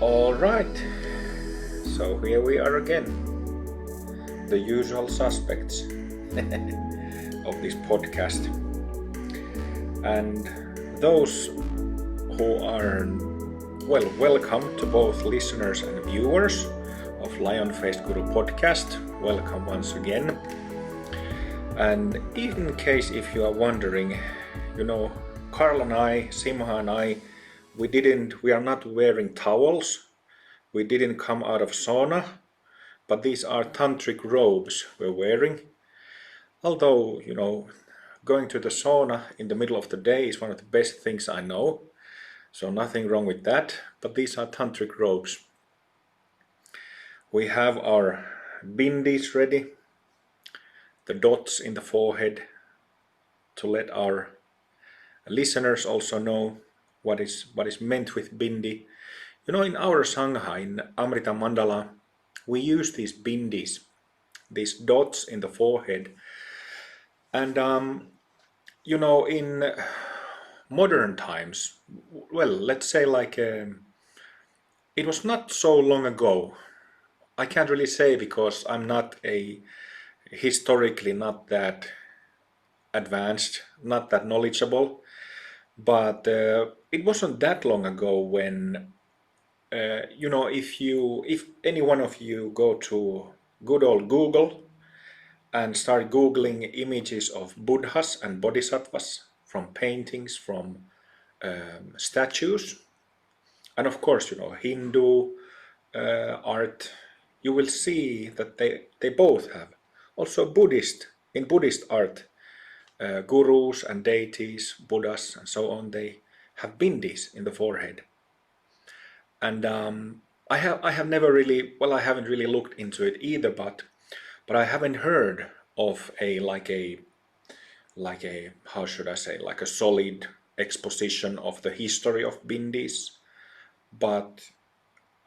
All right, so here we are again, the usual suspects of this podcast. And those who are, well, welcome to both listeners and viewers of Lion-Faced Guru podcast. Welcome once again. And in case if you are wondering, Carl and I, Simha and I, we are not wearing towels. We didn't come out of sauna, but these are tantric robes we're wearing. Although, going to the sauna in the middle of the day is one of the best things I know. So nothing wrong with that, but these are tantric robes. We have our bindis ready, the dots in the forehead, to let our listeners also know what is meant with bindi. In our Sangha, in Amrita Mandala, we use these bindis, these dots in the forehead. And, in modern times, well, let's say it was not so long ago. I can't really say because I'm not historically not that advanced, not that knowledgeable. But it wasn't that long ago when, if any one of you go to good old Google and start Googling images of Buddhas and Bodhisattvas from paintings, from statues, and of course, Hindu art, you will see that they both have. Also in Buddhist art, gurus and deities, Buddhas and so on, they have bindis in the forehead. And I have never really, well, I haven't really looked into it either, but I haven't heard of a how should I say, like a solid exposition of the history of bindis. But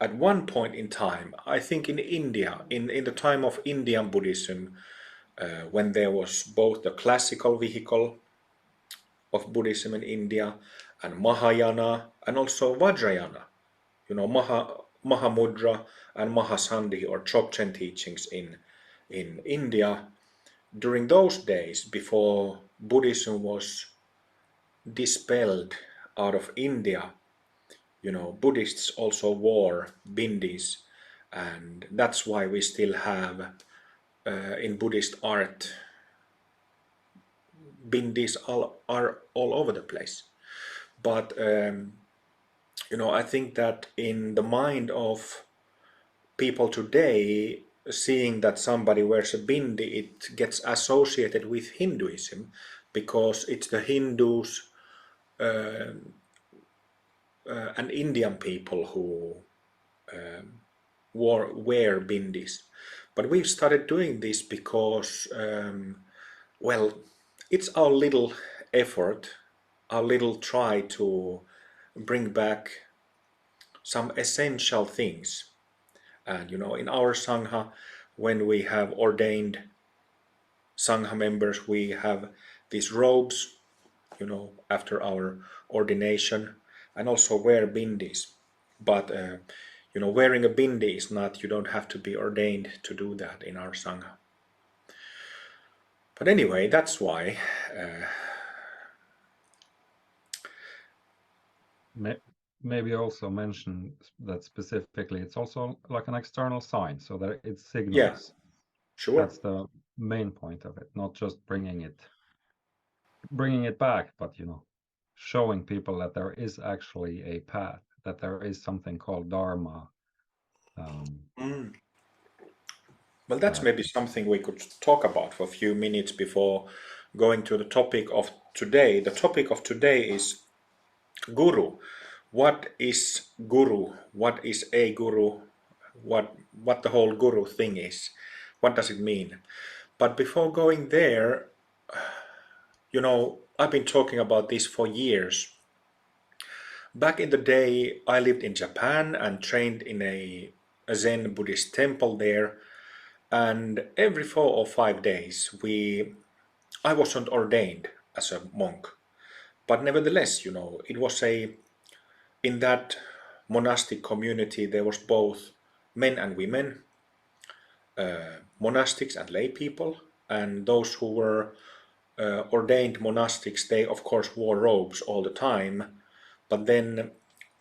at one point in time, I think in India, in the time of Indian Buddhism, when there was both the classical vehicle of Buddhism in India and Mahayana and also Vajrayana, Mahamudra and Mahasandhi or Dzogchen teachings in India. During those days, before Buddhism was dispelled out of India, Buddhists also wore bindis, and that's why we still have in Buddhist art bindis are all over the place. But I think that in the mind of people today, seeing that somebody wears a bindi, it gets associated with Hinduism because it's the Hindus and Indian people who wear bindis. But we've started doing this because, it's our little effort, our little try to bring back some essential things. And in our Sangha, when we have ordained Sangha members, we have these robes, after our ordination, and also wear bindis. But wearing a bindi is not, you don't have to be ordained to do that in our Sangha. But anyway, that's why. Maybe also mention that specifically it's also like an external sign, so that it signals. Yeah, sure. That's the main point of it, not just bringing it back, but showing people that there is actually a path, that there is something called Dharma. Well, that's maybe something we could talk about for a few minutes before going to the topic of today. The topic of today is Guru. What is Guru? What is a Guru? What the whole Guru thing is? What does it mean? But before going there, I've been talking about this for years. Back in the day, I lived in Japan and trained in a Zen Buddhist temple there. And every 4 or 5 days, I wasn't ordained as a monk. But nevertheless, it was in that monastic community there was both men and women, monastics and lay people, and those who were ordained monastics, they of course wore robes all the time, but then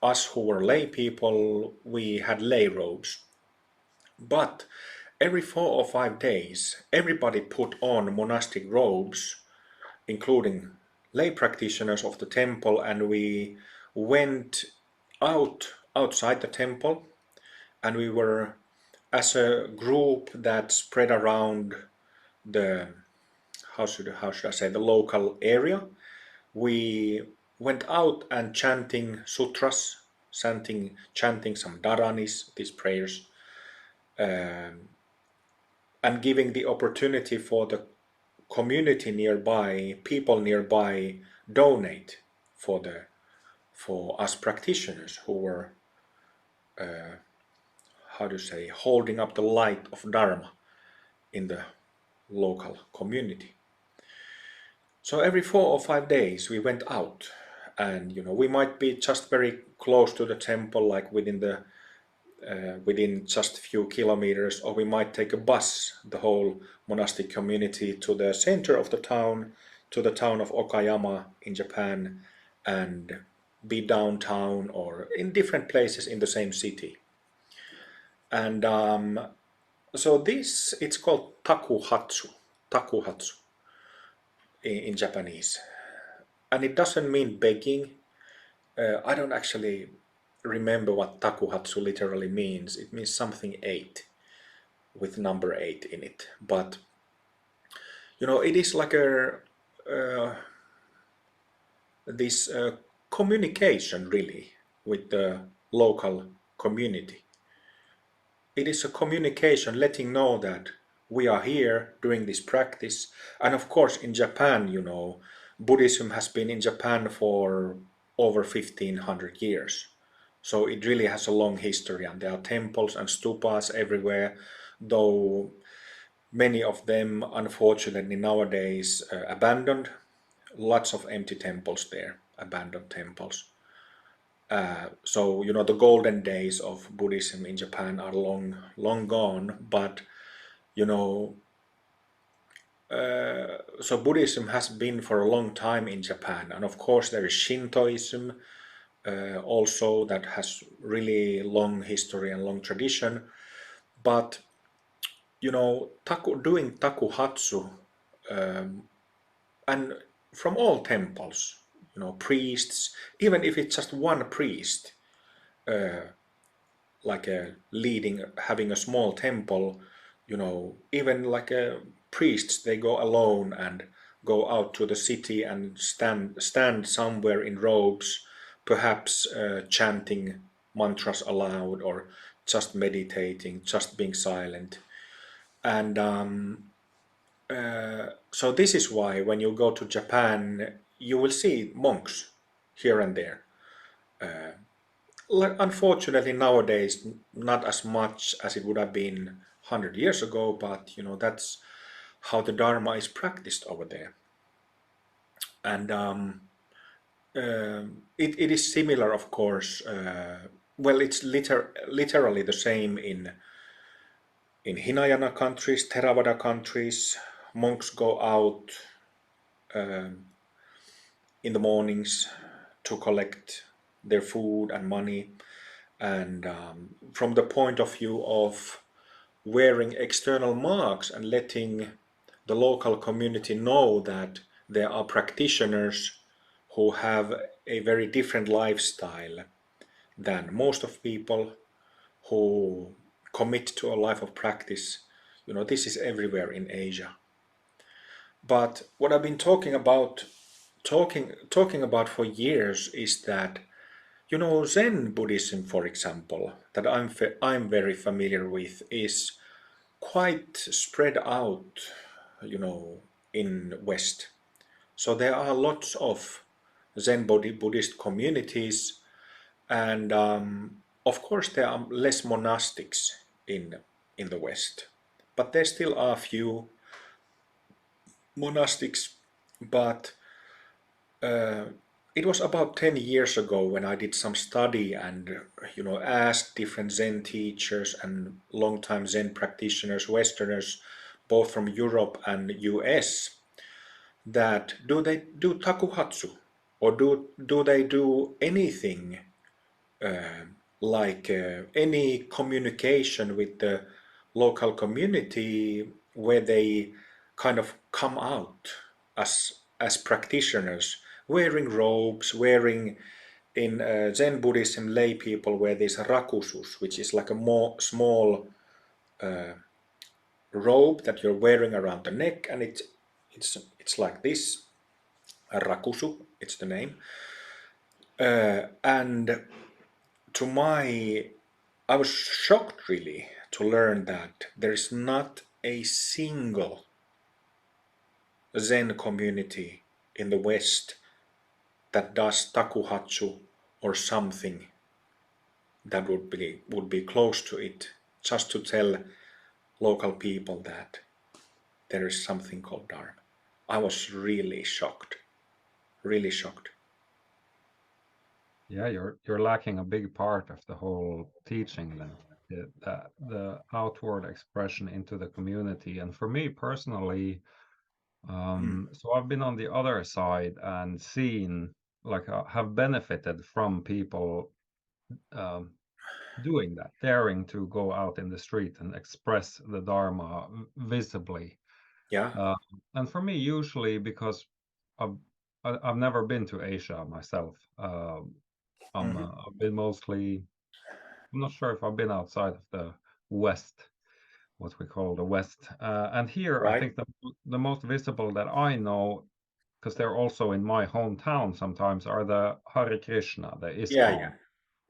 us who were lay people, we had lay robes. But every 4 or 5 days, everybody put on monastic robes, including lay practitioners of the temple, and we went outside the temple, and we were as a group that spread around the how should I say, the local area. We went out and chanting sutras, chanting some dharanis, these prayers, and giving the opportunity for the community nearby, people nearby, donate for us practitioners who were holding up the light of Dharma in the local community. So every 4 or 5 days we went out, and we might be just very close to the temple, like within just a few kilometers, or we might take a bus, the whole monastic community, to the center of the town, to the town of Okayama in Japan, and be downtown or in different places in the same city. And so it's called Takuhatsu in Japanese. And it doesn't mean begging. I don't actually remember what Takuhatsu literally means. It means something 8, with number 8 in it. But it is like this communication really with the local community. It is a communication letting know that we are here doing this practice. And of course in Japan, Buddhism has been in Japan for over 1500 years. So it really has a long history, and there are temples and stupas everywhere, though many of them unfortunately nowadays abandoned. Lots of empty temples there, abandoned temples. So the golden days of Buddhism in Japan are long gone, but so Buddhism has been for a long time in Japan, and of course there is Shintoism also, that has really long history and long tradition. But doing Takuhatsu, and from all temples, priests, even if it's just one priest, like having a small temple, even like priests, they go alone and go out to the city and stand somewhere in robes, perhaps chanting mantras aloud, or just meditating, just being silent. And so this is why when you go to Japan, you will see monks here and there. Unfortunately nowadays not as much as it would have been 100 years ago, but that's how the Dharma is practiced over there. And it is similar, of course. Well, it's literally the same in Hinayana countries, Theravada countries. Monks go out in the mornings to collect their food and money, and from the point of view of wearing external marks and letting the local community know that there are practitioners who have a very different lifestyle than most of people who commit to a life of practice. This is everywhere in Asia. But what I've been talking about for years is that Zen Buddhism, for example, that I'm very familiar with, is quite spread out, in West. So there are lots of Zen Buddhist communities, and of course there are less monastics in the West, but there still are few monastics. But it was about 10 years ago when I did some study and, asked different Zen teachers and long-time Zen practitioners, Westerners, both from Europe and US, that do they do Takuhatsu, or do they do anything like any communication with the local community where they kind of come out as practitioners, wearing robes, wearing in Zen Buddhism lay people wear these rakusus, which is like a more small robe that you're wearing around the neck, and it's like this, a rakusu, it's the name. And to my I was shocked really to learn that there is not a single Zen community in the West that does takuhatsu or something that would be close to it, just to tell local people that there is something called Dharma. I was really shocked, really shocked. Yeah, you're lacking a big part of the whole teaching then, the outward expression into the community. And for me personally, so I've been on the other side and seen, like, have benefited from people um, doing that, daring to go out in the street and express the Dharma visibly. Yeah. Uh, and for me, usually because I've, I've never been to Asia myself. Hmm. I've been mostly, I'm not sure if I've been outside of the West, what we call the West. And here, I Right. think the most visible that I know, because they're also in my hometown sometimes, are the Hare Krishna, the Yeah, yeah, ISKCON.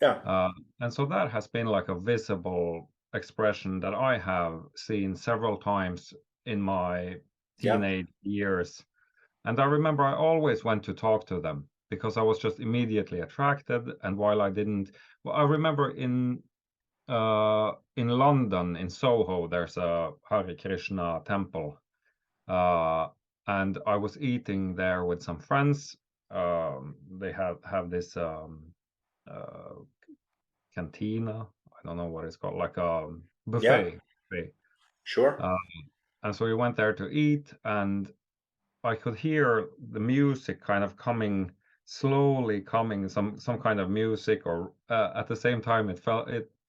yeah. Uh, and so that has been like a visible expression that I have seen several times in my Yeah. teenage years. And I remember I always went to talk to them because I was just immediately attracted. And while I didn't, well, I remember in London, in Soho, there's a Hare Krishna temple. Uh, and I was eating there with some friends. They have this uh, cantina. I don't know what it's called, like a Yeah. buffet. Sure. Uh, and so we went there to eat, and I could hear the music kind of coming slowly, coming some kind of music, or at the same time it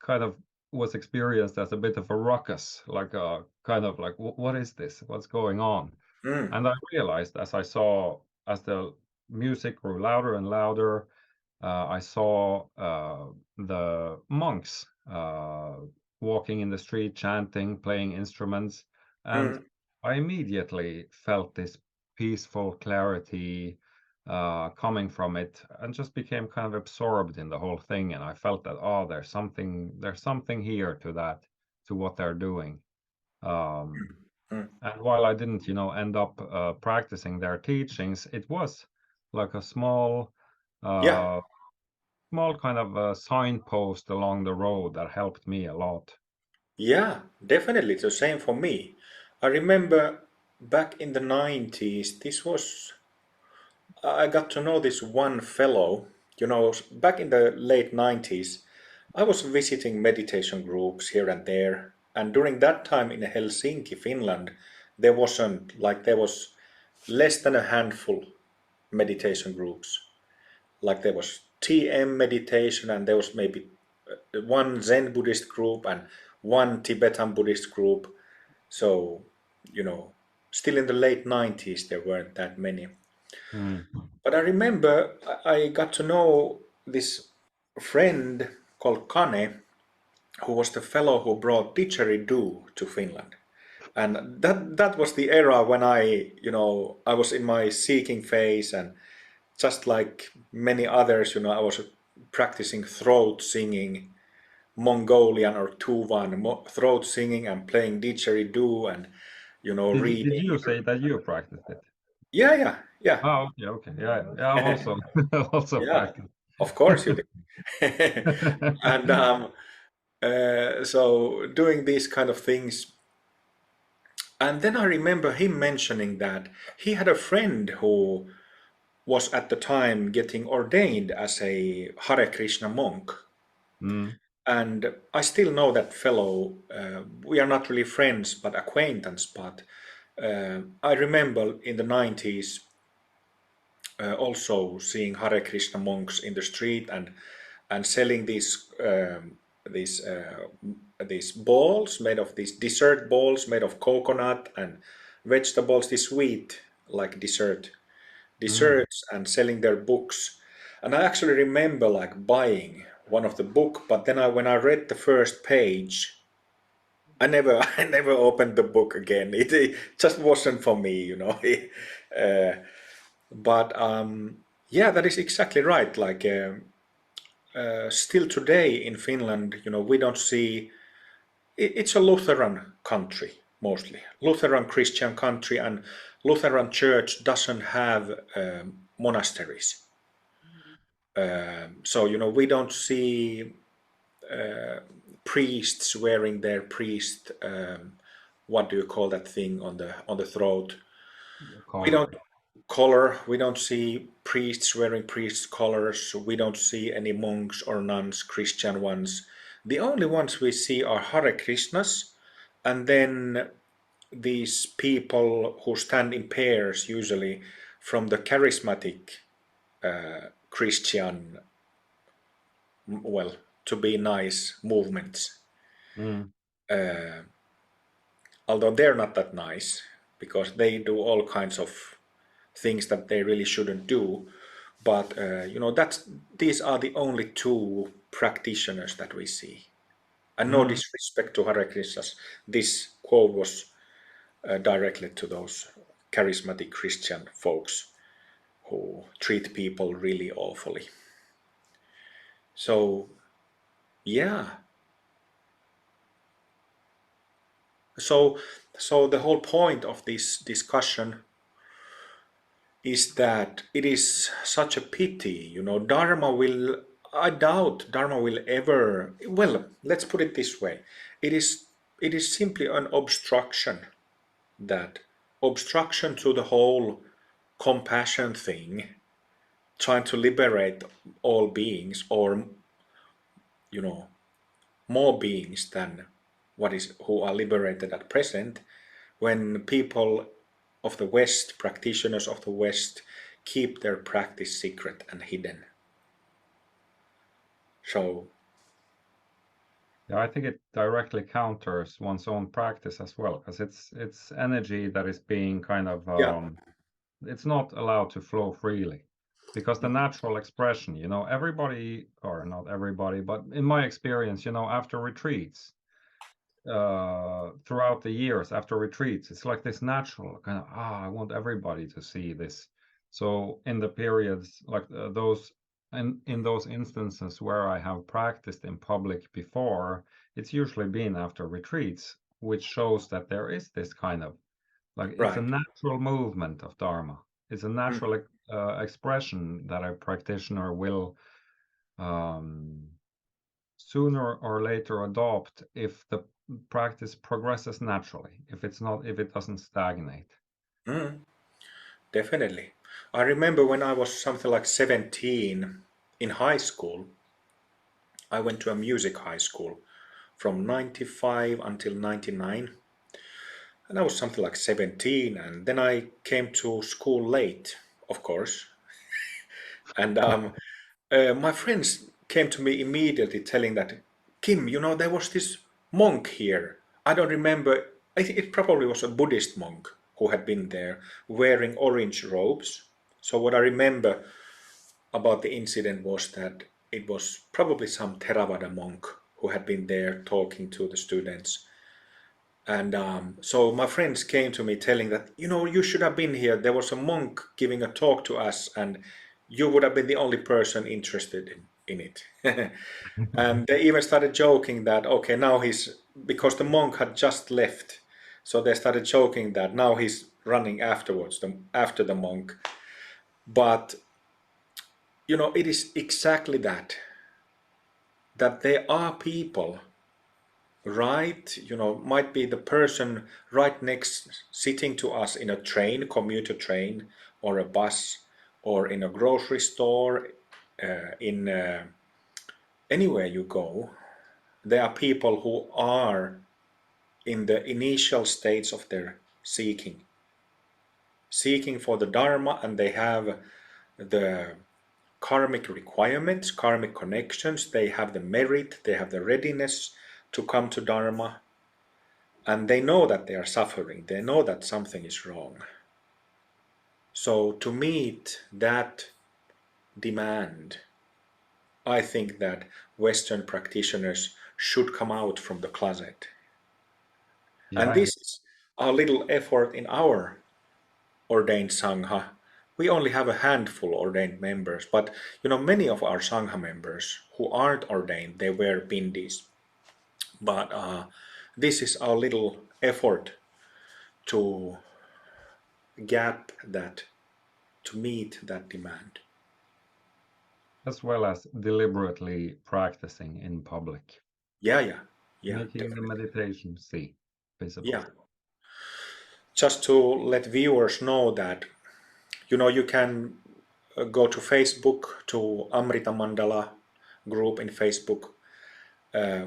kind of was experienced as a bit of a ruckus, like a kind of like what is this? What's going on? Mm. And I realized as the music grew louder and louder, I saw the monks walking in the street, chanting, playing instruments, and Mm. I immediately felt this peaceful clarity coming from it, and just became kind of absorbed in the whole thing. And I felt that, oh, there's something here to that, to what they're doing. Um, Mm. and while I didn't, end up practicing their teachings, it was like a Yeah. uh, small kind of a signpost along the road that helped me a lot. Yeah, definitely the same for me. I remember back in the 90s, I got to know this one fellow. Back in the late 90s, I was visiting meditation groups here and there. And during that time in Helsinki, Finland, there was less than a handful meditation groups. Like there was TM meditation, and there was maybe one Zen Buddhist group and one Tibetan Buddhist group. So, you know, still in the late 90s, there weren't that many. Mm. But I remember I got to know this friend called Kane, who was the fellow who brought didgeridoo to Finland. And that was the era when I was in my seeking phase, and just like many others, I was practicing throat singing, Mongolian or Tuvan throat singing, and playing didgeridoo, and Did reading. you say that you practiced it? Yeah, yeah, yeah, Oh, okay, okay, yeah. I've also also yeah. practiced. Of course you did. And so doing these kind of things, and then I remember him mentioning that he had a friend who was at the time getting ordained as a Hare Krishna monk. Mm. And I still know that fellow. We are not really friends, but acquaintance. But I remember in the 90s also seeing Hare Krishna monks in the street and selling these these balls made of these dessert balls made of coconut and vegetables, this sweet like Mm. desserts, and selling their books. And I actually remember like buying one of the book, but then when I read the first page, I never I never opened the book again. It just wasn't for me, you know. uh, but yeah, that is exactly right. Like still today in Finland, you know, we don't see. It's a Lutheran country mostly, Lutheran Christian country, and Lutheran Church doesn't have monasteries. So you know, we don't see priests wearing their priest. What do you call that thing on the throat? The We don't color. collar. We don't see priests wearing priest collars. We don't see any monks or nuns, Christian ones. The only ones we see are Hare Krishnas, and then these people who stand in pairs, usually from the charismatic Christian, well, to be nice movements. Mm. Although they're not that nice because they do all kinds of things that they really shouldn't do. But you know, these are the only two practitioners that we see. And no Mm. disrespect to Hare Krishnas, this quote was directly to those charismatic Christian folks who treat people really awfully. So yeah, so so the whole point of this discussion is that it is such a pity, you know, I doubt Dharma will ever, well, let's put it this way. It is, it is simply an obstruction, that obstruction to the whole compassion thing, trying to liberate all beings, or, you know, more beings than who are liberated at present, when people of the West, practitioners of the West, keep their practice secret and hidden. So, Yeah, I think it directly counters one's own practice as well, because it's energy that is being kind of yeah, it's not allowed to flow freely. Because the natural expression, you know, everybody, or not everybody, but in my experience, you know, after retreats, throughout the years after retreats, it's like this natural kind of, I want everybody to see this. So in the periods like those, and in those instances where I have practiced in public before, it's usually been after retreats, which shows that there is this kind of, like, it's a right. natural movement of Dharma. It's a Mm, natural expression that a practitioner will um, sooner or later adopt if the practice progresses naturally, if it doesn't stagnate. mm, definitely. I remember when I was something like 17 in high school, I went to a music high school from 95 until 99. And I was something like 17, and then I came to school late, of course. And my friends came to me immediately telling that, Kim, you know, there was this monk here. I don't remember, I think it probably was a Buddhist monk who had been there wearing orange robes. So, what I remember about the incident was that it was probably some Theravada monk who had been there talking to the students. And so my friends came to me telling that, you know, you should have been here. There was a monk giving a talk to us, and you would have been the only person interested in it. And they even started joking that, okay, now because the monk had just left. So they started joking that now he's running after the monk. But, you know, it is exactly that there are people, right, you know, might be the person right next, sitting to us in a train, commuter train, or a bus, or in a grocery store, in anywhere you go, there are people who are in the initial states of their seeking for the Dharma, and they have the karmic requirements, karmic connections, they have the merit, they have the readiness to come to Dharma, and they know that they are suffering, they know that something is wrong. So to meet that demand, I think that Western practitioners should come out from the closet. And Yeah, this is our little effort in our ordained Sangha. We only have a handful ordained members, but many of our Sangha members who aren't ordained, they wear Bindis. But this is our little effort to gap that, to meet that demand. as well as deliberately practicing in public, Yeah, making the definitely. meditation visible. Yeah, just to let viewers know that, you can go to Facebook, to Amrita Mandala group in Facebook.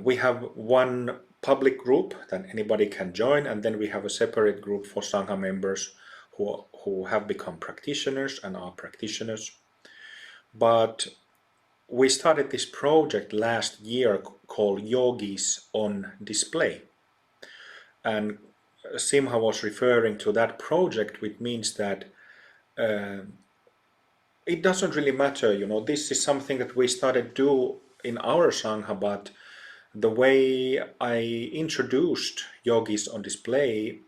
We have one public group that anybody can join, and then we have a separate group for Sangha members who have become practitioners and are practitioners. But we started this project last year called Yogis on Display. And Simha was referring to that project, which means that it doesn't really matter, this is something that we started do in our Sangha, but the way I introduced Yogis on Display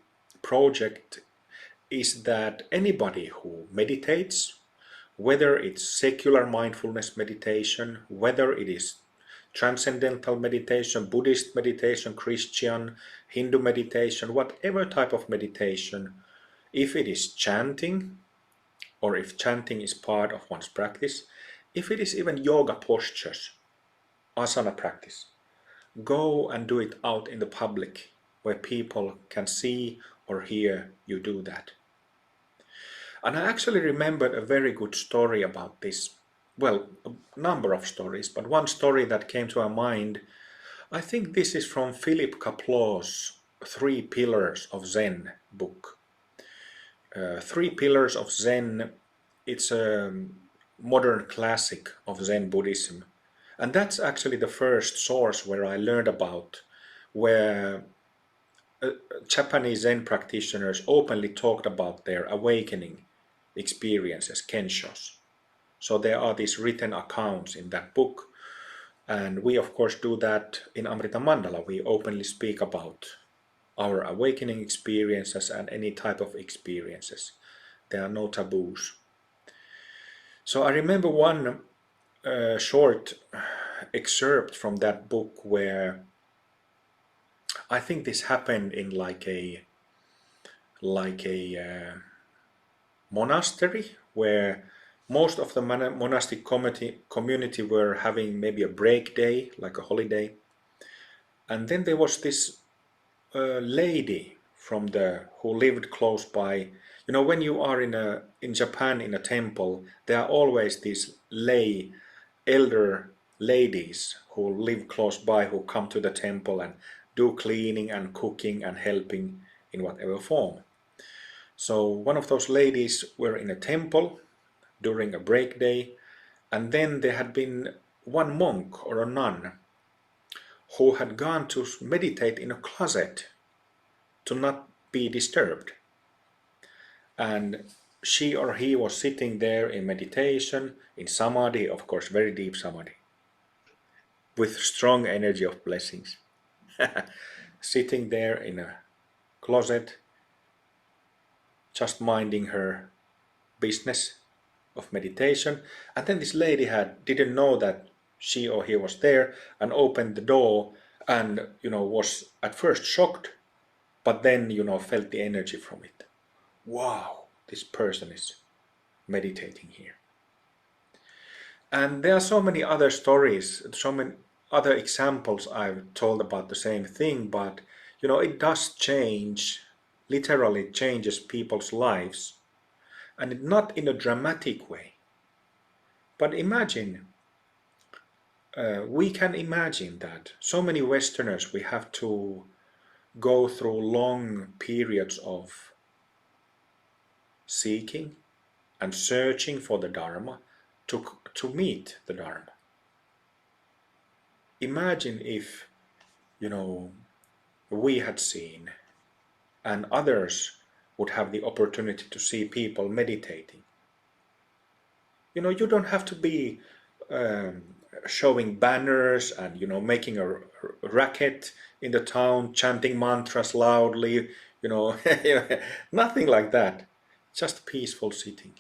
project is that anybody who meditates, whether it's secular mindfulness meditation, whether it is transcendental meditation, Buddhist meditation, Christian, Hindu meditation, whatever type of meditation, if it is chanting, or if chanting is part of one's practice, if it is even yoga postures, asana practice, go and do it out in the public where people can see or hear you do that. And I actually remembered a very good story about this. Well, a number of stories, but one story that came to my mind, I think this is from Philip Kaplow's Three Pillars of Zen book. Three Pillars of Zen, it's a modern classic of Zen Buddhism. And that's actually the first source where I learned about, where Japanese Zen practitioners openly talked about their awakening experiences, kenshos. So there are these written accounts in that book, and we of course do that in Amrita Mandala. We openly speak about our awakening experiences and any type of experiences. There are no taboos. So I remember one short excerpt from that book where I think this happened in like a monastery where most of the monastic community were having maybe a break day, like a holiday. And then there was this lady who lived close by. When you are in Japan in a temple, there are always these elder ladies who live close by, who come to the temple and do cleaning and cooking and helping in whatever form. So one of those ladies were in a temple during a break day, and then there had been one monk or a nun who had gone to meditate in a closet to not be disturbed. And she or he was sitting there in meditation, in samadhi, of course, very deep samadhi, with strong energy of blessings. Sitting there in a closet, just minding her business of meditation. And then this lady didn't know that she or he was there, and opened the door, and was at first shocked, but then felt the energy from it. Wow, this person is meditating here. And there are so many other stories, so many other examples I've told about the same thing, but it does change, literally changes people's lives, and not in a dramatic way. But imagine, we can imagine that so many Westerners, we have to go through long periods of seeking and searching for the Dharma to meet the Dharma. Imagine if, we had seen and others would have the opportunity to see people meditating. You don't have to be um, showing banners and making a racket in the town, chanting mantras loudly, nothing like that. Just peaceful sitting,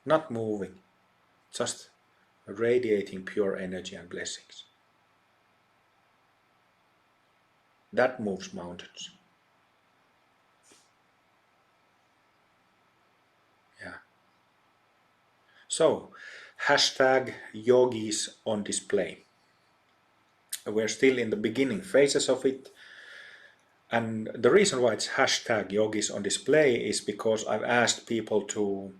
not moving, just radiating pure energy and blessings. That moves mountains. Yeah. So, hashtag yogis on display. We're still in the beginning phases of it. And the reason why it's hashtag yogis on display is because I've asked people to,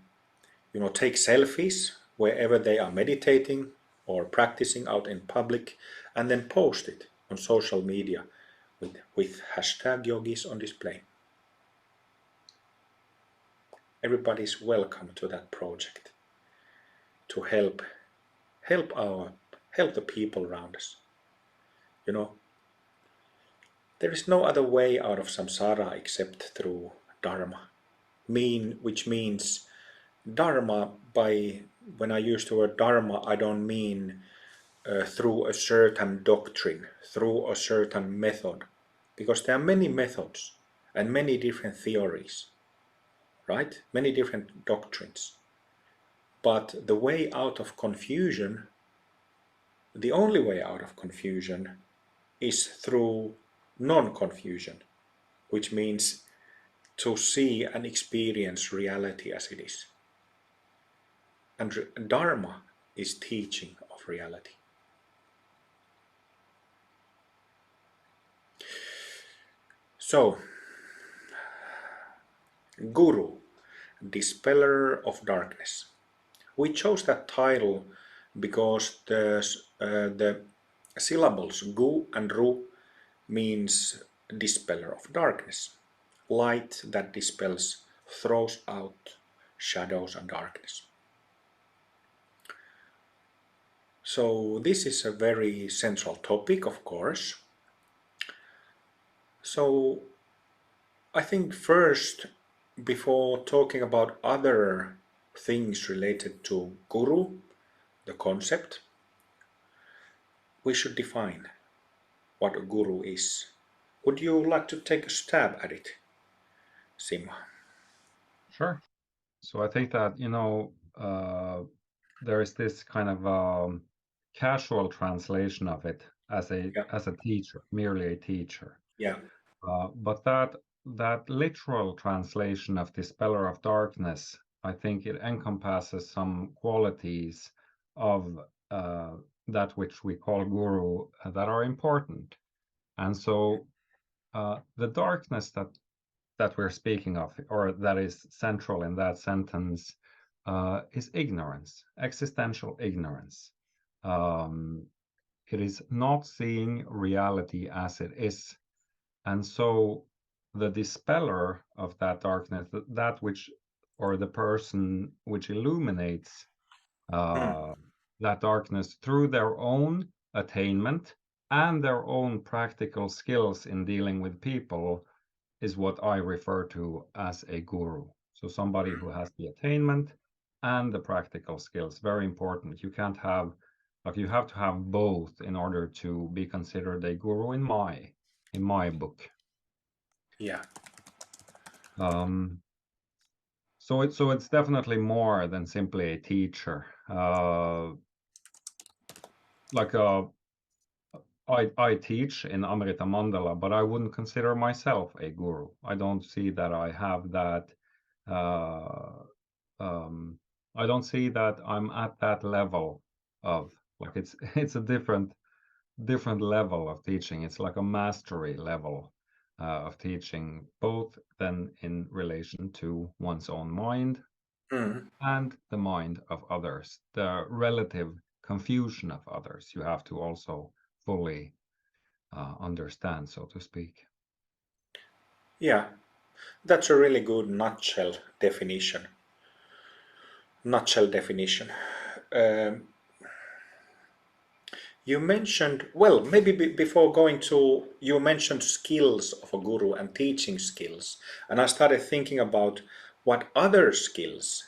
take selfies wherever they are meditating or practicing out in public and then post it on social media with hashtag yogis on display. Everybody's welcome to that project to help the people around us. There is no other way out of samsara except through dharma, which means dharma. When I use the word dharma, I don't mean through a certain doctrine, through a certain method, because there are many methods and many different theories, right? Many different doctrines. But the way out of confusion, the only way out of confusion, is through non-confusion, which means to see and experience reality as it is. And Dharma is teaching of reality. So, Guru, Dispeller of Darkness. We chose that title because the syllables Gu and Ru means dispeller of darkness, light that dispels, throws out shadows and darkness. So this is a very central topic, of course. So I think first, before talking about other things related to Guru, the concept, we should define what a Guru is. Would you like to take a stab at it, Simha? Sure. So I think that, there is this kind of casual translation of it as Yeah, a teacher, merely a teacher. yeah, But that literal translation of Dispeller of Darkness, I think it encompasses some qualities of that which we call Guru that are important. And so the darkness that we're speaking of, or that is central in that sentence, is ignorance, existential ignorance. It is not seeing reality as it is. And so the dispeller of that darkness, that which, or the person which illuminates that darkness through their own attainment and their own practical skills in dealing with people, is what I refer to as a guru. So somebody who has the attainment and the practical skills. Very important. You can't have, like, you have to have both in order to be considered a guru in my book. yeah, So it's definitely more than simply a teacher. Like I teach in Amrita Mandala, but I wouldn't consider myself a guru. I don't see that I have that. Uh, I don't see that I'm at that level of, like, it's a different level of teaching. It's like a mastery level of teaching, both then in relation to one's own mind Mm. and the mind of others, the relative confusion of others. You have to also fully understand, so to speak. Yeah, that's a really good nutshell definition. Um, you mentioned, well, maybe before going to, you mentioned skills of a guru and teaching skills. And I started thinking about what other skills,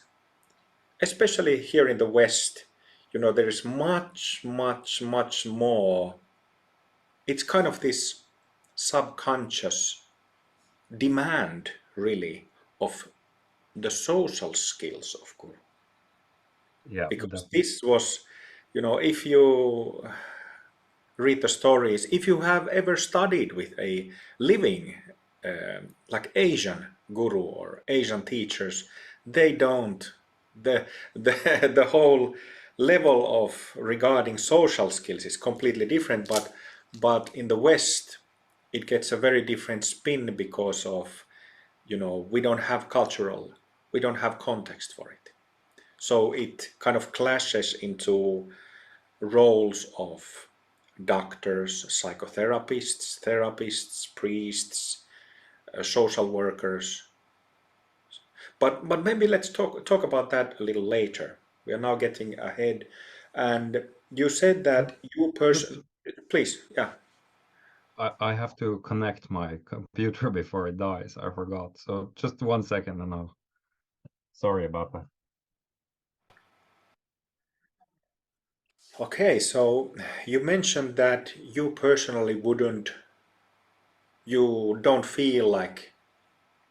especially here in the West, there is much, much, much more. It's kind of this subconscious demand, really, of the social skills of guru. Yeah, Because definitely. this was, if you read the stories, if you have ever studied with a living, like Asian guru or Asian teachers, they don't, the whole level of regarding social skills is completely different, but in the West it gets a very different spin because of, we don't have context for it. So it kind of clashes into roles of doctors, psychotherapists, therapists, priests, social workers. But maybe let's talk about that a little later. We are now getting ahead, and you said Just, that you just please, yeah. I have to connect my computer before it dies. I forgot. So just 1 second and I'll. Sorry about that. Okay, so you mentioned that you don't feel like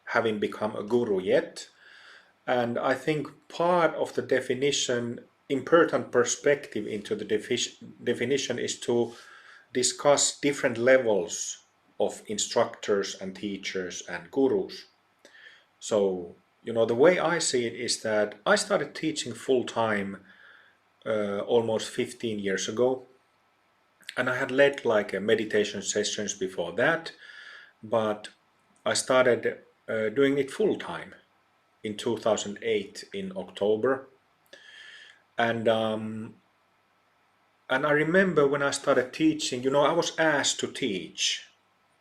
having become a guru yet. And I think part of the definition, important perspective into the definition is to discuss different levels of instructors and teachers and gurus. So, the way I see it is that I started teaching full time almost 15 years ago. And I had led like a meditation sessions before that, but I started doing it full time in 2008 in October. And and I remember when I started teaching, I was asked to teach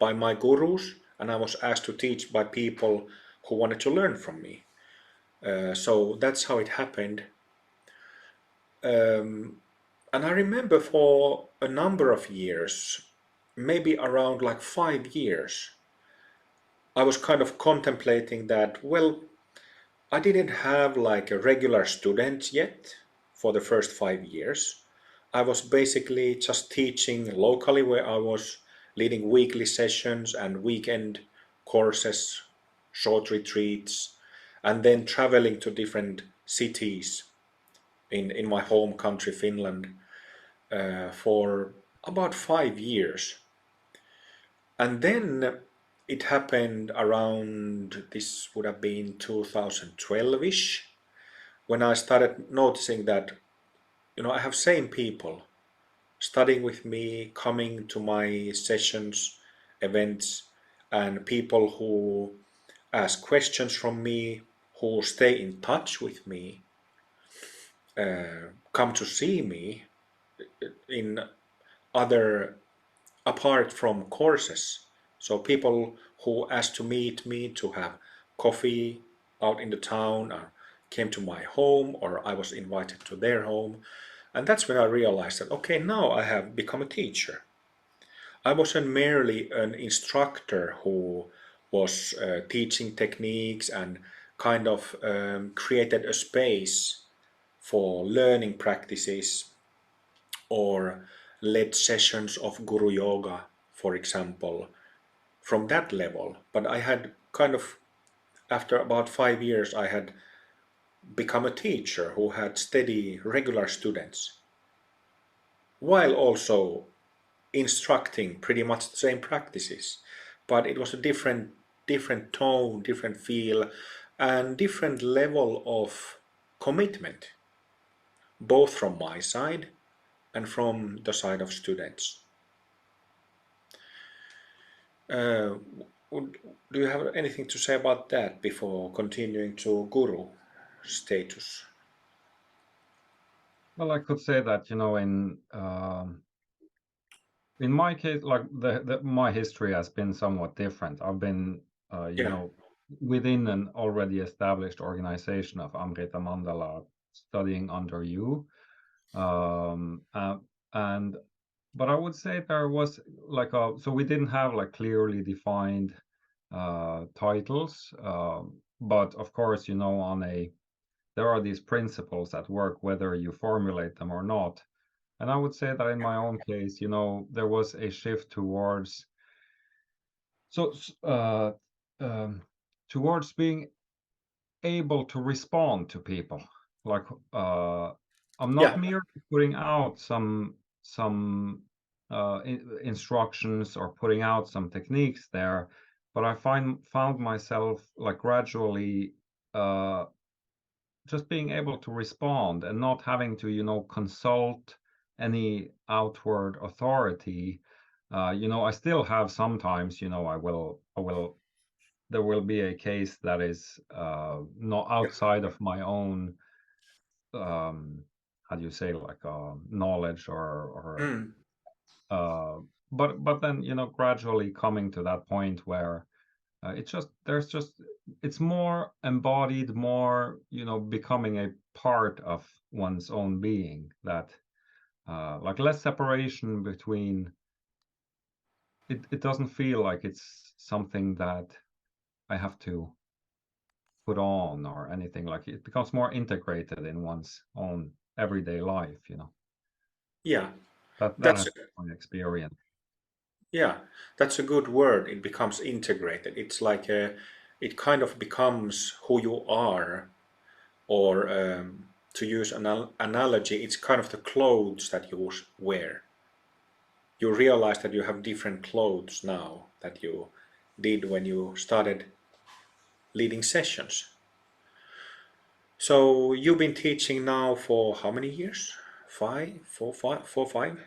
by my gurus, and I was asked to teach by people who wanted to learn from me. So that's how it happened. And I remember for a number of years, maybe around like 5 years, I was kind of contemplating that, well, I didn't have like a regular student yet for the first 5 years. I was basically just teaching locally where I was leading weekly sessions and weekend courses, short retreats, and then traveling to different cities in my home country, Finland, for about 5 years. And then it happened around, this would have been 2012-ish, when I started noticing that, I have same people studying with me, coming to my sessions, events, and people who ask questions from me, who stay in touch with me, come to see me in other, apart from courses. So people who asked to meet me to have coffee out in the town, or came to my home, or I was invited to their home. And that's when I realized that, okay, now I have become a teacher. I wasn't merely an instructor who was teaching techniques and kind of created a space for learning practices, or led sessions of guru yoga, for example, from that level. But I had kind of, after about 5 years, I had become a teacher who had steady, regular students, while also instructing pretty much the same practices. But it was a different tone, different feel, and different level of commitment, both from my side and from the side of students. Uh, do you have anything to say about that before continuing to Guru? status? Well, I could say that, in my case, like my history has been somewhat different. I've been, Yeah, within an already established organization of Amrita Mandala, studying under you, um, uh, and but I would say there was so we didn't have like clearly defined titles, but of course, there are these principles at work whether you formulate them or not. And I would say that in my own case, there was a shift so uh, um, towards being able to respond to people. Like I'm not yeah, merely putting out some instructions or putting out some techniques there, but I found myself like gradually just being able to respond and not having to consult any outward authority. I still have sometimes, I will there will be a case that is not yeah. outside of my own how do you say, like knowledge or Mm, uh but then gradually coming to that point where it's more embodied, more becoming a part of one's own being, that like less separation between it doesn't feel like it's something that I have to put on or anything. Like it becomes more integrated in one's own everyday life. yeah, That that's has been my experience. yeah, that's a good word. It becomes integrated. It's like it kind of becomes who you are, or to use an analogy, it's kind of the clothes that you wear. You realize that you have different clothes now that you did when you started leading sessions. So you've been teaching now for how many years? Five, four, five, four, five?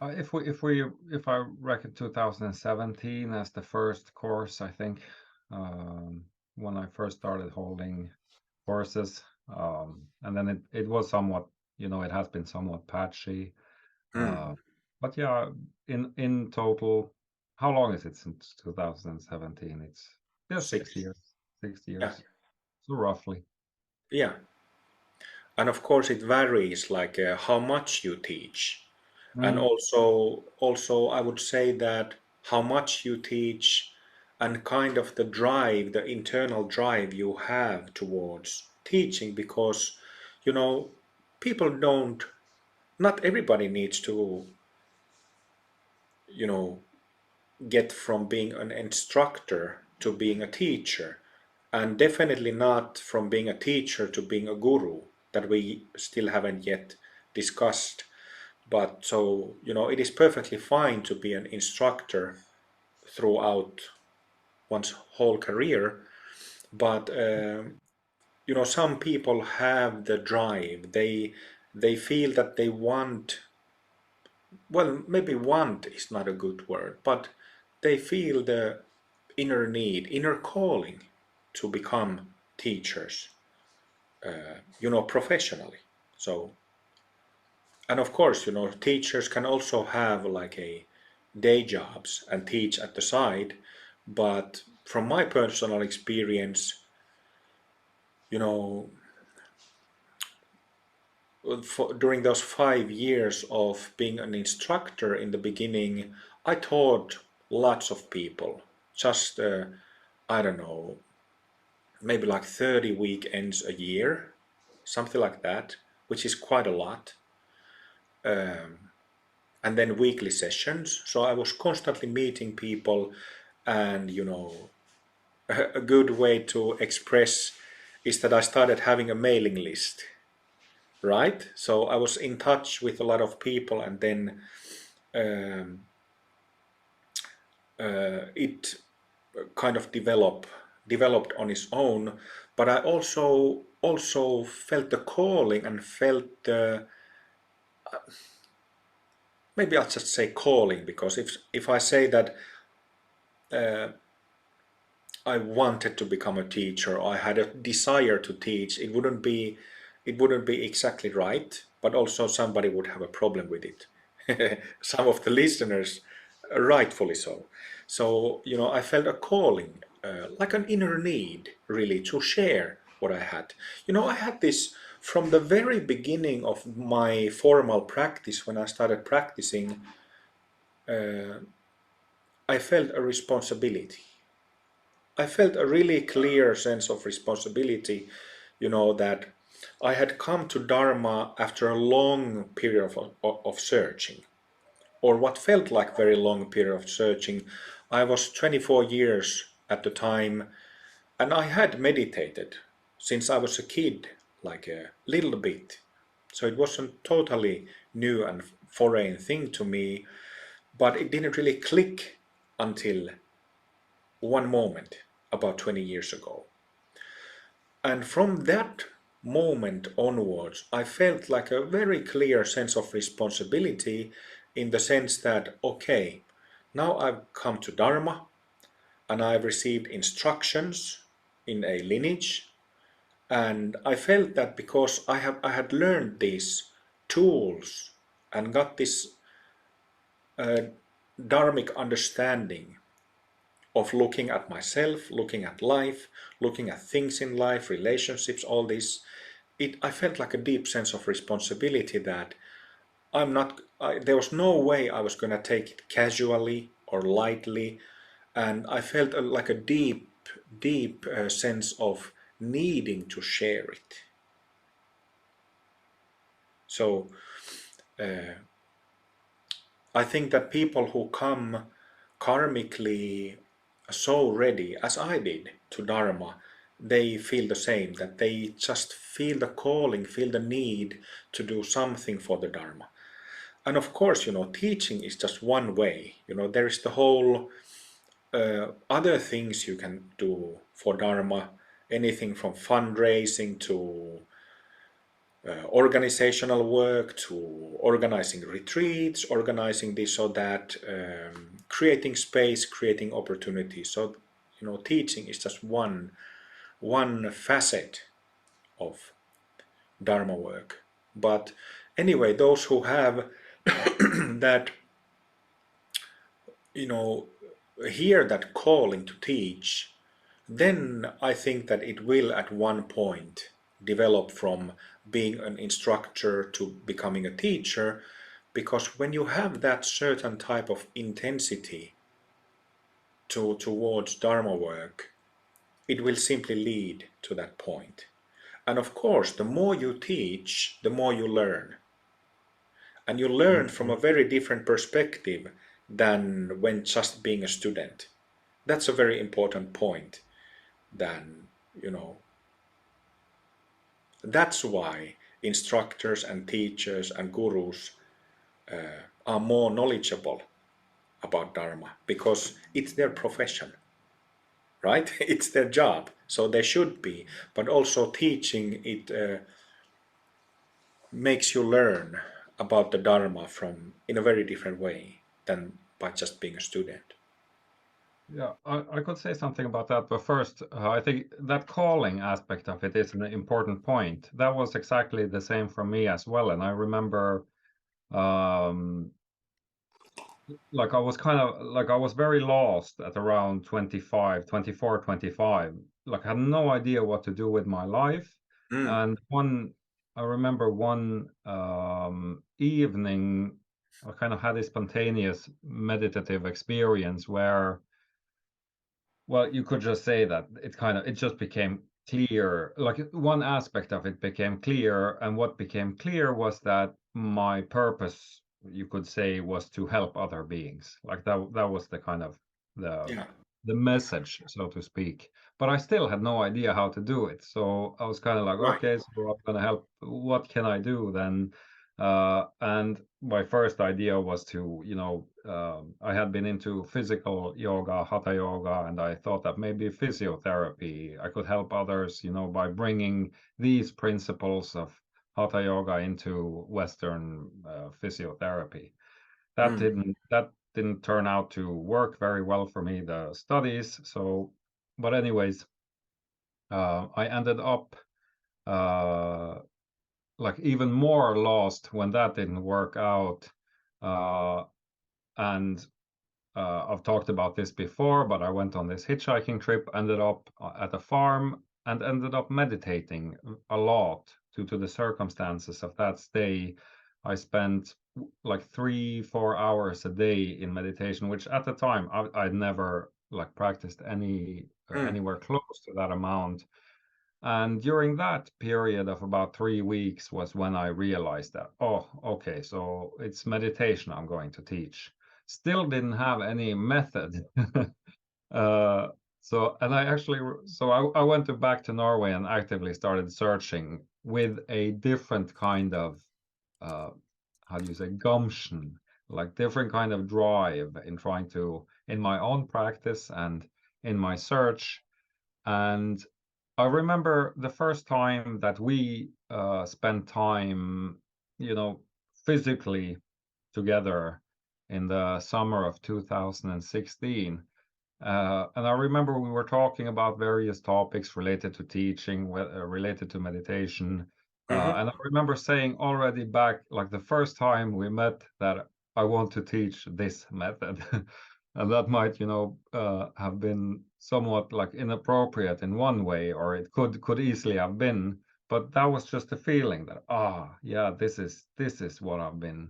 If I reckon 2017 as the first course, I think, when I first started holding courses, and then it was somewhat, it has been somewhat patchy. Hmm. But yeah, in total, how long is it since 2017? It's yeah, Six. 6 years, six Yeah, years, so roughly. yeah. And of course it varies like how much you teach. And Mm. also I would say that how much you teach and kind of the drive, the internal drive you have towards teaching, because you know people don't, not everybody needs to, you know, get from being an instructor to being a teacher, and definitely not from being a teacher to being a guru, that we still haven't yet discussed. But so, it is perfectly fine to be an instructor throughout one's whole career. But some people have the drive. They feel that they want, well, maybe want is not a good word, but they feel the inner need, inner calling to become teachers, professionally. So, and of course, teachers can also have like a day jobs and teach at the side. But from my personal experience, you know, during those 5 years of being an instructor in the beginning, I taught lots of people. Just, I don't know, maybe like 30 weekends a year, something like that, which is quite a lot. And then weekly sessions. So I was constantly meeting people, and a good way to express is that I started having a mailing list, right? So I was in touch with a lot of people, and then um, it kind of developed on its own. But I also felt the calling and felt the, maybe I'll just say calling, because if I say that I wanted to become a teacher, I had a desire to teach, it wouldn't be exactly right, but also somebody would have a problem with it. Some of the listeners, rightfully so. So, I felt a calling, like an inner need, really, to share what I had. I had this from the very beginning of my formal practice. When I started practicing, I felt a responsibility. I felt a really clear sense of responsibility, that I had come to Dharma after a long period of searching, or what felt like very long period of searching. I was 24 years at the time, and I had meditated since I was a kid, like a little bit. So it wasn't totally new and foreign thing to me, but it didn't really click until one moment about 20 years ago. And from that moment onwards, I felt like a very clear sense of responsibility, in the sense that, okay, now I've come to Dharma and I've received instructions in a lineage, and I felt that because I had learned these tools and got this uh, dharmic understanding of looking at myself, looking at life, looking at things in life, relationships, all this, I felt like a deep sense of responsibility that there was no way I was going to take it casually or lightly, and I felt like a deep, deep sense of needing to share it. So I think that people who come karmically so ready, as I did, to Dharma, they feel the same, that they just feel the calling, feel the need to do something for the Dharma. And of course, teaching is just one way. There is the whole other things you can do for Dharma, anything from fundraising to organizational work, to organizing retreats, organizing this or that, creating space, creating opportunities. So, teaching is just one facet of Dharma work. But anyway, those who have that, hear that calling to teach, then I think that it will at one point develop from being an instructor to becoming a teacher, because when you have that certain type of intensity towards Dharma work, it will simply lead to that point. And of course, the more you teach, the more you learn. And you learn from a very different perspective than when just being a student. That's a very important point. Then, that's why instructors and teachers and gurus are more knowledgeable about Dharma, because it's their profession, right? It's their job, so they should be. But also teaching it makes you learn about the Dharma from in a very different way than by just being a student. Yeah, I could say something about that, but first, I think that calling aspect of it is an important point. That was exactly the same for me as well, and I remember, um, like I was very lost at around 25, 24, 25. Like I had no idea what to do with my life, Mm, and I remember one evening, I kind of had a spontaneous meditative experience where, well, you could just say that it just became clear. Like one aspect of it became clear, and what became clear was that my purpose, you could say, was to help other beings. Like that was the kind of the yeah, the message, so to speak. But I still had no idea how to do it. So I was kind of like, right. okay, so I'm gonna help. What can I do then? And my first idea was to, I had been into physical yoga, hatha yoga, and I thought that maybe physiotherapy, I could help others, by bringing these principles of hatha yoga into Western physiotherapy. Mm, That didn't turn out to work very well for me, the studies. So but anyways, I ended up like even more lost when that didn't work out. And I've talked about this before, but I went on this hitchhiking trip, ended up at a farm, and ended up meditating a lot due to the circumstances of that stay. I spent like 3-4 hours a day in meditation, which at the time I'd never like practiced anywhere close to that amount. And during that period of about 3 weeks was when I realized that, oh, okay, so it's meditation I'm going to teach. Still didn't have any method. uh, and I actually, I went back to Norway and actively started searching with a different kind of, uh, how do you say, gumption, like different kind of drive in trying to, in my own practice and in my search. And I remember the first time that we spent time, you know, physically together in the summer of 2016. And I remember we were talking about various topics related to teaching, related to meditation. And I remember saying already back, like the first time we met, that I want to teach this method. And that might, have been somewhat like inappropriate in one way, or it could easily have been. But that was just a feeling that, yeah, this is what I've been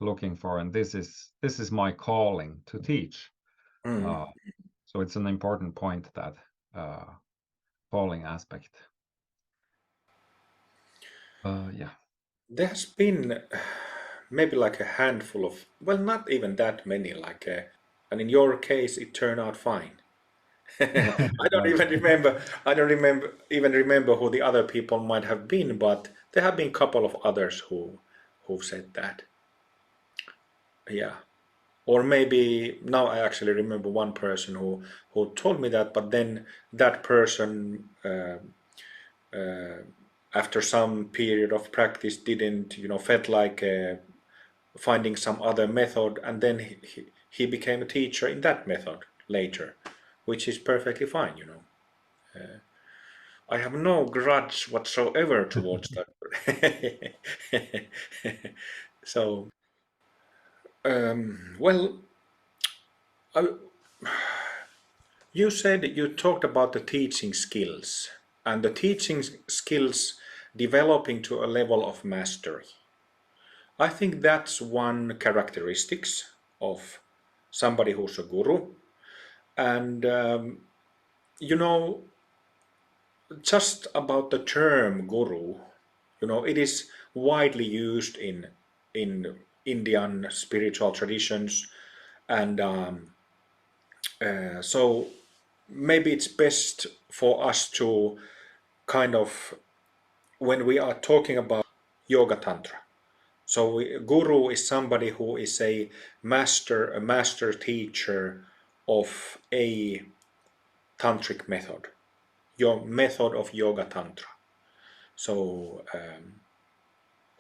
looking for, and this is my calling to teach. Uh, so it's an important point, that calling aspect. Yeah. There's been maybe like a handful of, well, not even that many, and in your case, it turned out fine. I don't Right. even remember. I don't remember who the other people might have been, but there have been a couple of others who said that. Yeah, or maybe now I actually remember one person who told me that, but then that person after some period of practice didn't, felt like finding some other method, and then he became a teacher in that method later, which is perfectly fine. I have no grudge whatsoever towards that. So, well, I, you said you talked about the teaching skills and the teaching skills developing to a level of mastery. I think that's one characteristics of somebody who's a guru. And you know, just about the term guru, it is widely used in Indian spiritual traditions, and so maybe it's best for us to kind of, when we are talking about yoga tantra. So guru is somebody who is a master teacher of a tantric method, your method of yoga tantra. So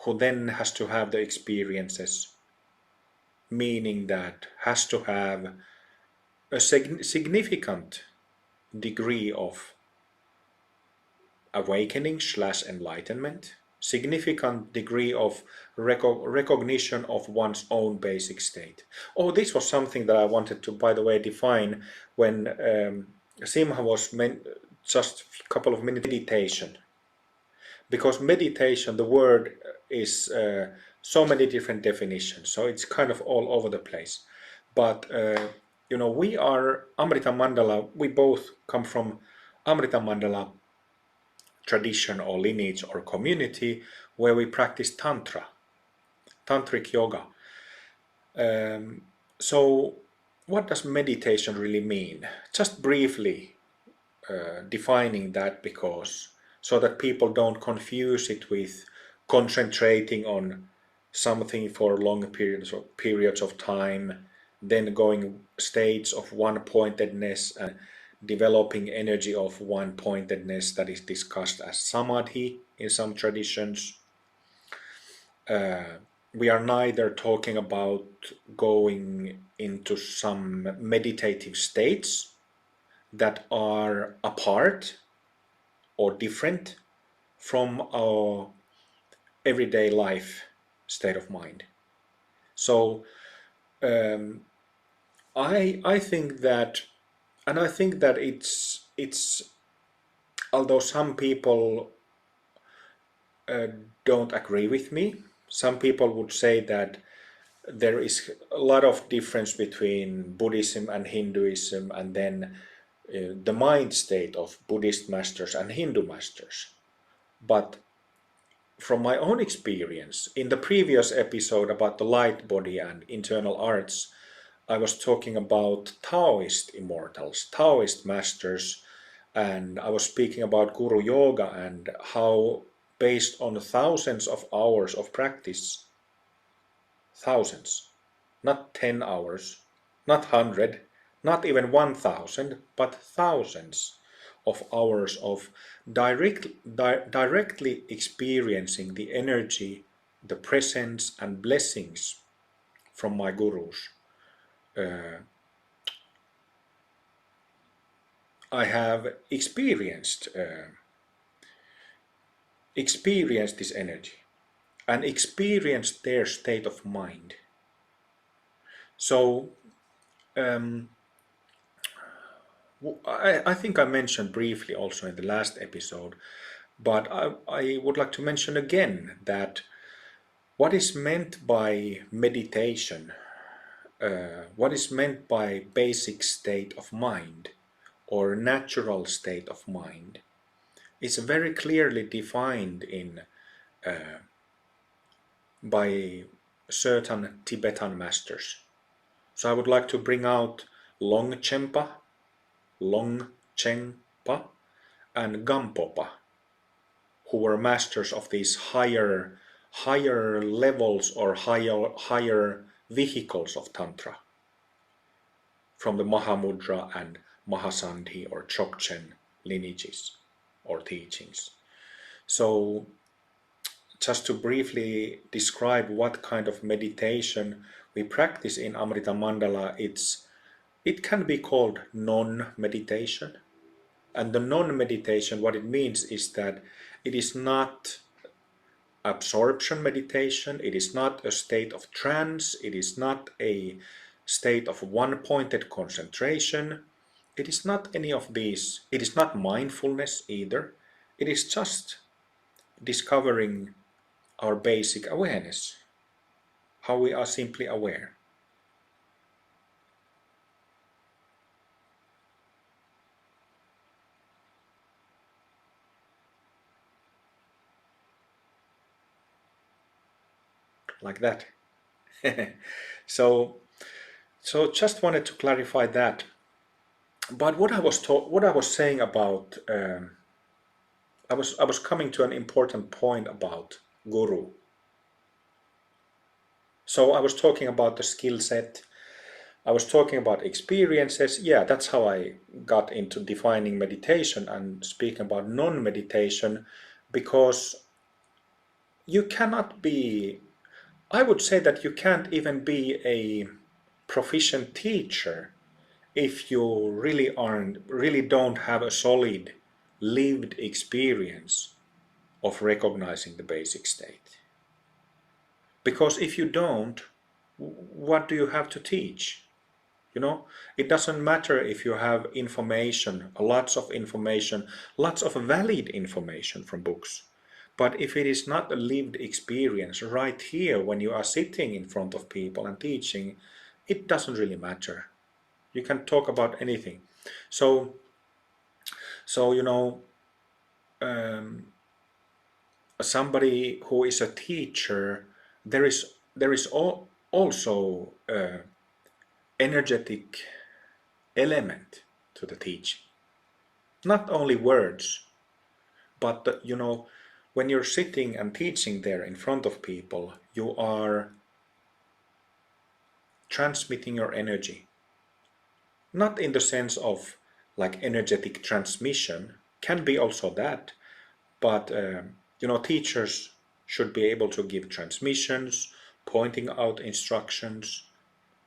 who then has to have the experiences, meaning that has to have a significant degree of awakening slash enlightenment, significant degree of recognition of one's own basic state. Oh, this was something that I wanted to, by the way, define when Simha was just a couple of minutes meditation. Because meditation, the word is so many different definitions, so it's kind of all over the place. But we are Amrita Mandala. We both come from Amrita Mandala tradition or lineage or community where we practice tantric yoga. So what does meditation really mean? Just briefly defining that, because so that people don't confuse it with concentrating on something for long periods of time, then going states of one-pointedness and developing energy of one-pointedness that is discussed as samadhi in some traditions. We are neither talking about going into some meditative states that are apart or different from our everyday life state of mind. So I think that, and I think that it's although some people don't agree with me, some people would say that there is a lot of difference between Buddhism and Hinduism, and then the mind state of Buddhist masters and Hindu masters. But from my own experience, in the previous episode about the light body and internal arts, I was talking about Taoist immortals, Taoist masters, and I was speaking about Guru Yoga and how, based on thousands of hours of practice, thousands, not 10 hours, not 100, not even 1000, but thousands of hours of directly experiencing the energy, the presence and blessings from my gurus. I have experienced this energy and experienced their state of mind. So I think I mentioned briefly also in the last episode, but I would like to mention again that what is meant by meditation, what is meant by basic state of mind or natural state of mind, is very clearly defined by certain Tibetan masters. So I would like to bring out Longchenpa, and Gampopa, who were masters of these higher levels or higher vehicles of Tantra, from the Mahamudra and Mahasandhi or Chokchen lineages or teachings. So just to briefly describe what kind of meditation we practice in Amrita Mandala, it can be called non-meditation. And the non-meditation, what it means is that it is not absorption meditation, it is not a state of trance, it is not a state of one-pointed concentration, it is not any of these, it is not mindfulness either, it is just discovering our basic awareness, how we are simply aware. Like that. so just wanted to clarify that. But what I was saying about I was coming to an important point about guru. So I was talking about the skill set, I was talking about experiences. Yeah, that's how I got into defining meditation and speaking about non-meditation, because you cannot be, I would say that you can't even be a proficient teacher if you really don't have a solid lived experience of recognizing the basic state. Because if you don't, what do you have to teach? You know, it doesn't matter if you have information, lots of information, lots of valid information from books. But if it is not a lived experience right here when you are sitting in front of people and teaching, it doesn't really matter. You can talk about anything. So you know, somebody who is a teacher, there is also energetic element to the teaching. Not only words, but you know, when you're sitting and teaching there in front of people, you are transmitting your energy. Not in the sense of like energetic transmission, can be also that, but you know, teachers should be able to give transmissions, pointing out instructions,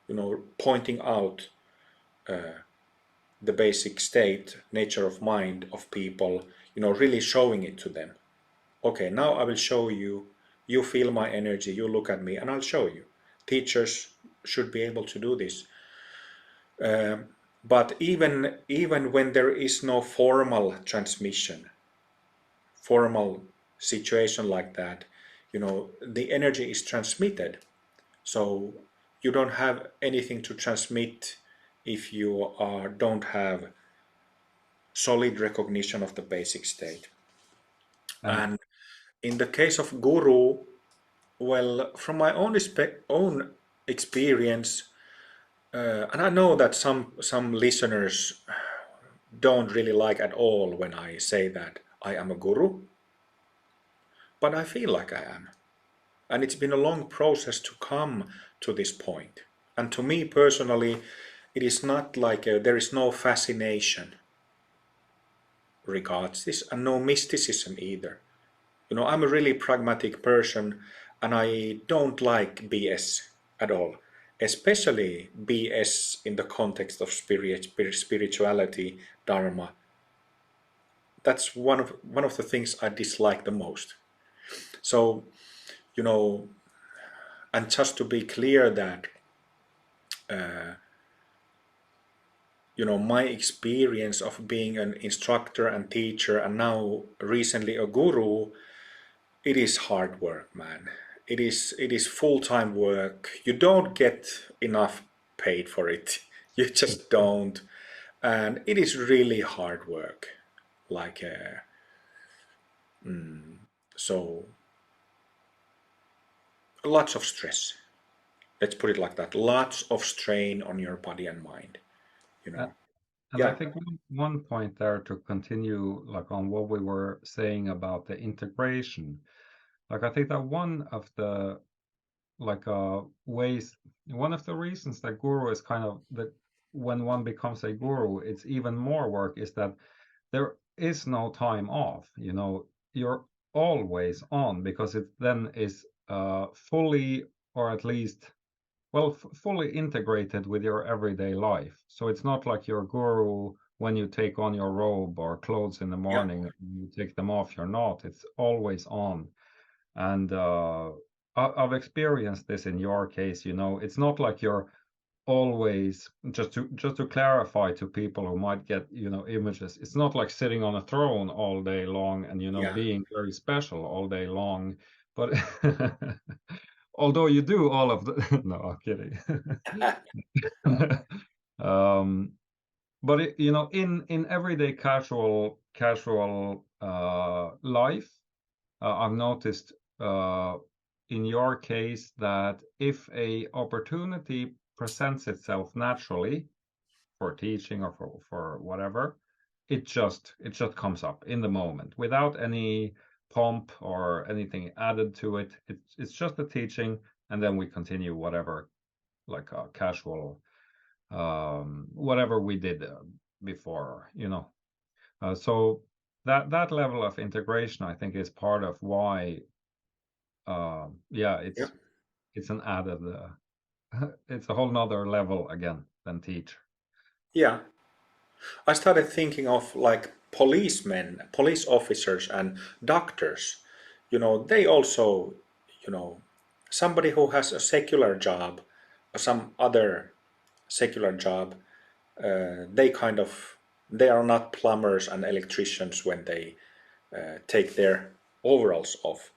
you know, pointing out the basic state, nature of mind of people, really showing it to them. Okay, now I will show you. You feel my energy, you look at me, and I'll show you. Teachers should be able to do this. But even when there is no formal transmission, formal situation like that, the energy is transmitted. So you don't have anything to transmit if you don't have solid recognition of the basic state. And And in the case of guru, well, from my own experience, and I know that some listeners don't really like at all when I say that I am a guru, but I feel like I am. And it's been a long process to come to this point. And to me personally, it is not like there is no fascination regards this, and no mysticism either. I'm a really pragmatic person, and I don't like BS at all, especially BS in the context of spirituality, Dharma. That's one of the things I dislike the most. So, you know, and just to be clear that, my experience of being an instructor and teacher and now recently a guru, it is hard work, man. It is full-time work. You don't get enough paid for it. You just don't. And it is really hard work. Like, so lots of stress. Let's put it like that. Lots of strain on your body and mind, you uh, know. and I Yeah, think one point there to continue, like on what we were saying about the integration. Like I think that one of the ways, one of the reasons that guru is kind of that when one becomes a guru, it's even more work, is that there is no time off. You're always on, because it then is fully, or at least, well, fully integrated with your everyday life. So it's not like your guru when you take on your robe or clothes in the yeah, morning, you take them off, you're not. It's always on. And I've experienced this in your case. It's not like you're always, just to clarify to people who might get images, it's not like sitting on a throne all day long and yeah. being very special all day long, but although you do all of the no, I'm kidding. um but in everyday casual life, I've noticed in your case that if a opportunity presents itself naturally for teaching or for whatever, it just comes up in the moment without any pomp or anything added to it. It's just a teaching, and then we continue whatever, like a casual, whatever we did before. So that level of integration, I think, is part of why, yeah, Yeah. it's an added, it's a whole nother level again than teach. Yeah. I started thinking of like policemen, police officers, and doctors. They also, you know, somebody who has a secular job, or some other secular job, they are not plumbers and electricians when they take their overalls off.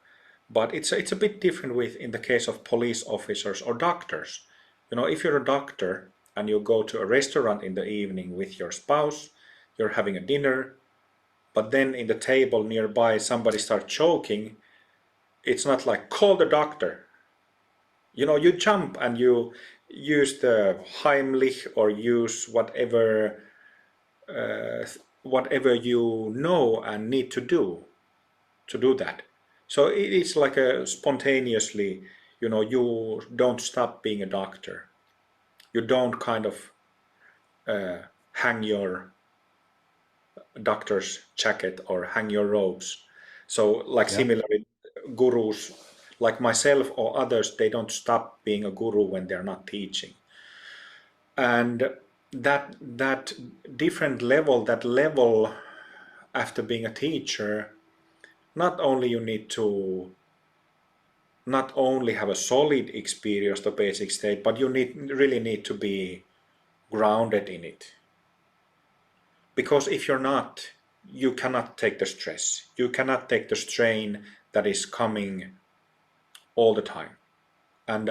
But it's a bit different in the case of police officers or doctors. If you're a doctor and you go to a restaurant in the evening with your spouse, you're having a dinner, but then in the table nearby somebody starts choking, it's not like call the doctor. You jump and you use the Heimlich or use whatever you know and need to do that. So it's like a spontaneously, you don't stop being a doctor. You don't kind of hang your doctor's jacket or hang your robes. So like Yeah. similarly, gurus like myself or others, they don't stop being a guru when they're not teaching. And that different level, that level after being a teacher, not only you need to not only have a solid experience, the basic state, but you really need to be grounded in it. Because if you're not, you cannot take the stress. You cannot take the strain that is coming all the time. And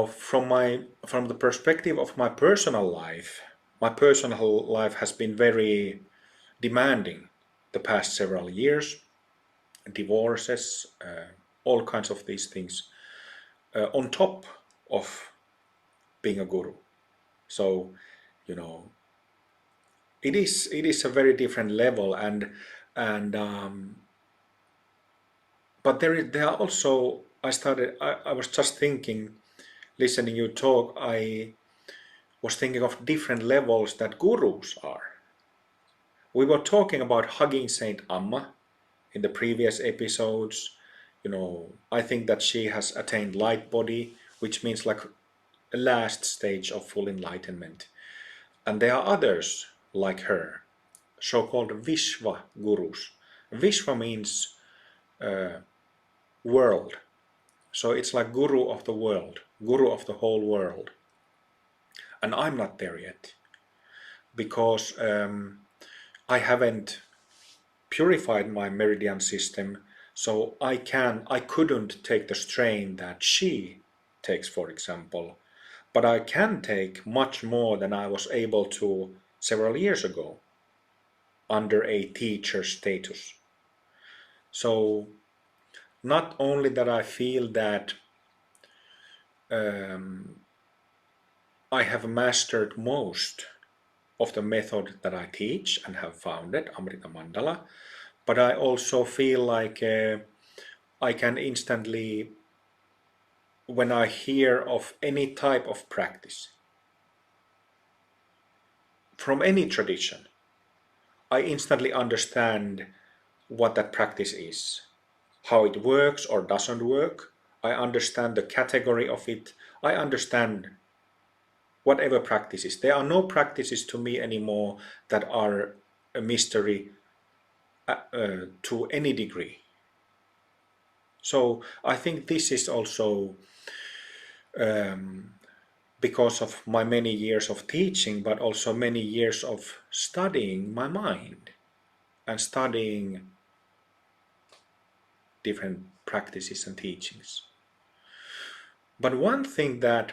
from the perspective of my personal life has been very demanding the past several years. Divorces, all kinds of these things, on top of being a guru. So, it is a very different level, and but there are also, I was just thinking, listening you talk, I was thinking of different levels that gurus are. We were talking about hugging Saint Amma in the previous episodes. I think that she has attained light body, which means like a last stage of full enlightenment. And there are others like her, so-called Vishwa gurus. Vishwa means world. So it's like guru of the world, guru of the whole world. And I'm not there yet, because I haven't purified my meridian system, so I couldn't take the strain that she takes, for example. But I can take much more than I was able to several years ago under a teacher status. So not only that I feel that I have mastered most of the method that I teach and have founded, Amrita Mandala, but I also feel like I can instantly, when I hear of any type of practice from any tradition, I instantly understand what that practice is, how it works or doesn't work. I understand the category of it. I understand whatever practices. There are no practices to me anymore that are a mystery to any degree. So I think this is also because of my many years of teaching, but also many years of studying my mind and studying different practices and teachings. But one thing that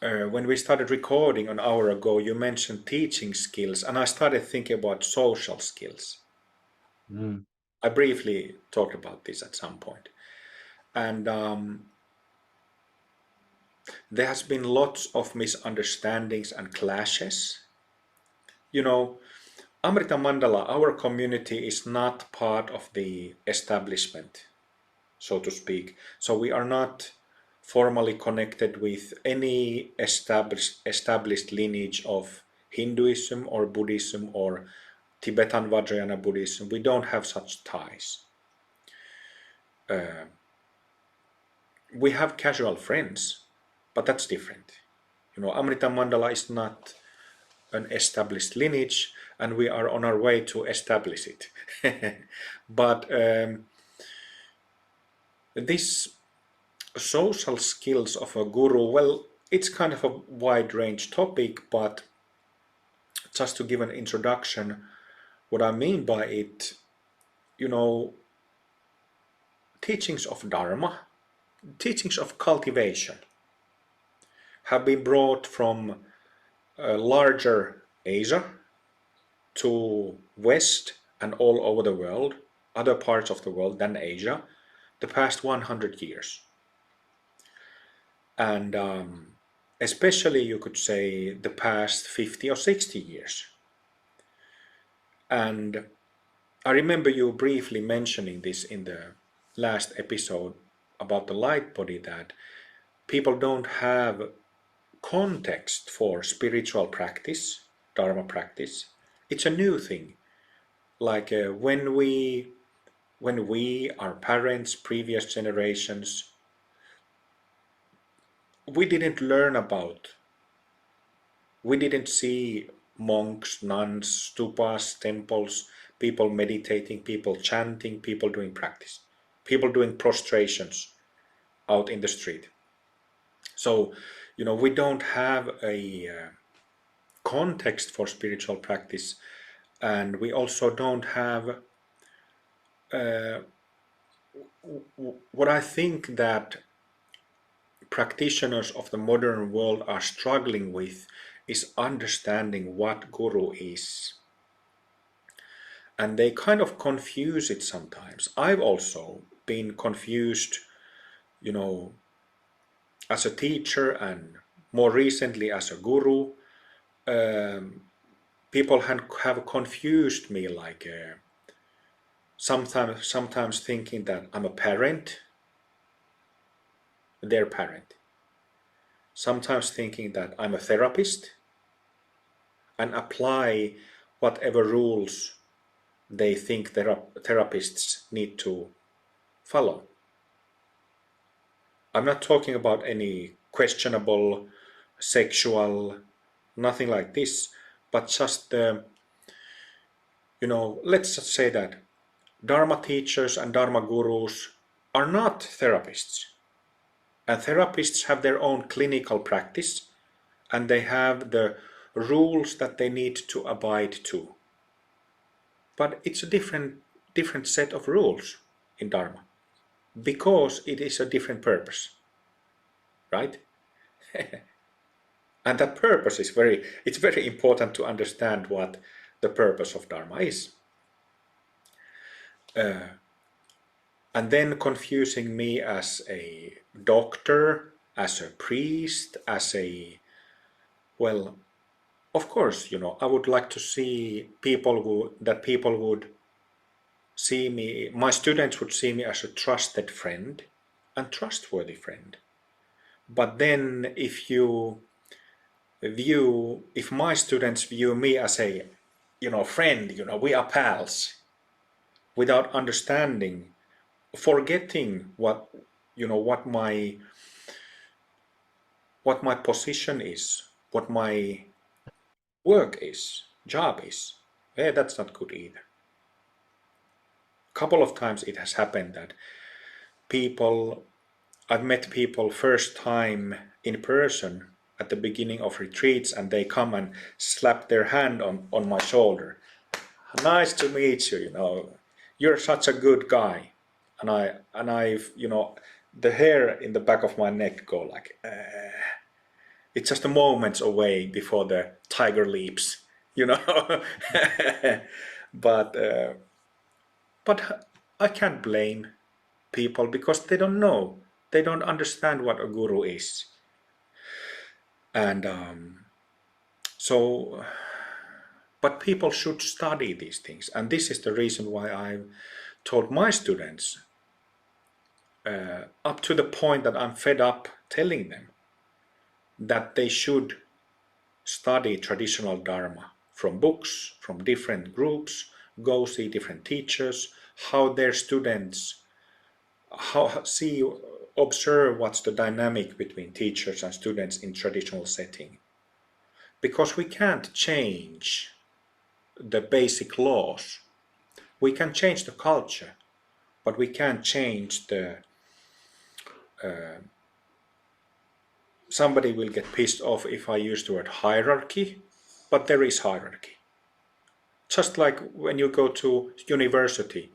when we started recording an hour ago, you mentioned teaching skills, and I started thinking about social skills. I briefly talked about this at some point. And there has been lots of misunderstandings and clashes. Amrita Mandala, our community, is not part of the establishment, so to speak. So we are not formally connected with any established lineage of Hinduism or Buddhism or Tibetan Vajrayana Buddhism. We don't have such ties. We have casual friends, but that's different. Amrita Mandala is not an established lineage, and we are on our way to establish it. But this social skills of a guru, well, it's kind of a wide range topic, but just to give an introduction, what I mean by it, teachings of Dharma, teachings of cultivation have been brought from larger Asia to West and all over the world, other parts of the world than Asia, the past 100 years. And especially, you could say, the past 50 or 60 years. And I remember you briefly mentioning this in the last episode about the light body, that people don't have context for spiritual practice, Dharma practice. It's a new thing. Like when we, our parents, previous generations, we didn't learn about We didn't see monks, nuns, stupas, temples, people meditating, people chanting, people doing practice, people doing prostrations out in the street. So, we don't have a context for spiritual practice, and we also don't have what I think that practitioners of the modern world are struggling with is understanding what guru is. And they kind of confuse it sometimes. I've also been confused, as a teacher and more recently as a guru. People have confused me, like sometimes thinking that I'm a parent, their parent. Sometimes thinking that I'm a therapist and apply whatever rules they think therapists need to follow. I'm not talking about any questionable sexual, nothing like this, but just, let's just say that Dharma teachers and Dharma gurus are not therapists. And therapists have their own clinical practice, and they have the rules that they need to abide to. But it's a different set of rules in Dharma, because it is a different purpose, right? And that purpose is it's very important to understand what the purpose of Dharma is. And then confusing me as a doctor, as a priest, as a, well, of course, I would like to see people would see me, my students would see me as a trusted friend and trustworthy friend. But then if my students view me as a, friend, we are pals, without understanding, forgetting what my position is, what my work is, job is, that's not good either. A couple of times it has happened that I've met people first time in person at the beginning of retreats, and they come and slap their hand on my shoulder. Nice to meet you, you're such a good guy. And I've, the hair in the back of my neck go like, it's just a moment away before the tiger leaps, But I can't blame people, because they don't know. They don't understand what a guru is. And but people should study these things. And this is the reason why I've told my students, up to the point that I'm fed up telling them, that they should study traditional Dharma from books, from different groups, go see different teachers, how their students, observe what's the dynamic between teachers and students in traditional setting. Because we can't change the basic laws. We can change the culture, but we can't change the somebody will get pissed off if I use the word hierarchy, but there is hierarchy. Just like when you go to university,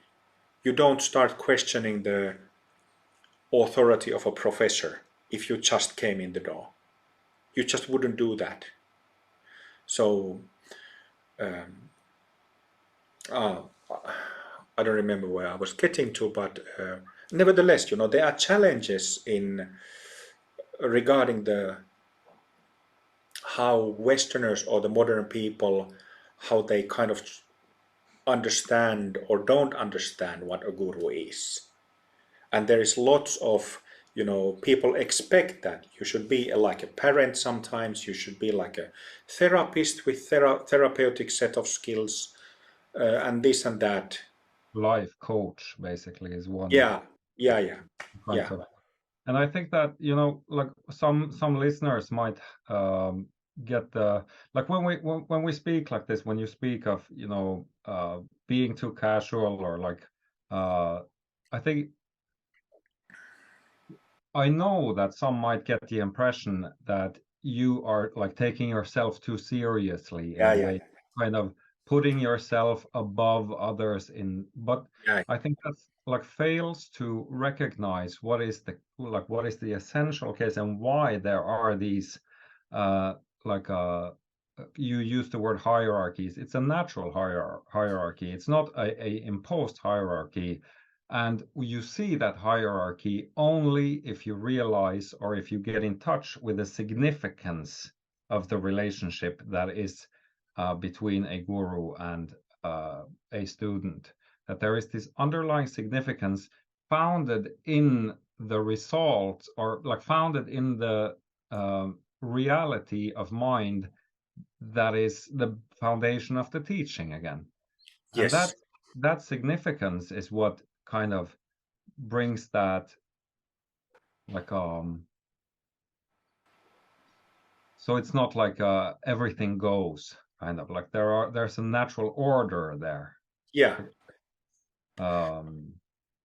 you don't start questioning the authority of a professor if you just came in the door. You just wouldn't do that. So I don't remember where I was getting to, but nevertheless, there are challenges in regarding how Westerners or the modern people, how they kind of understand or don't understand what a guru is. And there is lots of, people expect that you should be like a parent sometimes, you should be like a therapist with therapeutic set of skills, and this and that. Life coach basically is one. Yeah. And I think that, like some listeners might get the, like when we speak like this, when you speak of, being too casual, or like, I think I know that some might get the impression that you are like taking yourself too seriously in Yeah, a yeah, way, kind of putting yourself above others but yeah. I think that's like fails to recognize what is the essential case, and why there are these uh like you use the word hierarchies. It's a natural hierarchy. It's not a imposed hierarchy. And you see that hierarchy only if you realize, or if you get in touch with the significance of the relationship that is between a guru and a student. That there is this underlying significance founded in the results, or like founded in the reality of mind, that is the foundation of the teaching again. And Yes. that significance is what kind of brings that, like, so it's not like everything goes, kind of like there's a natural order there. Yeah.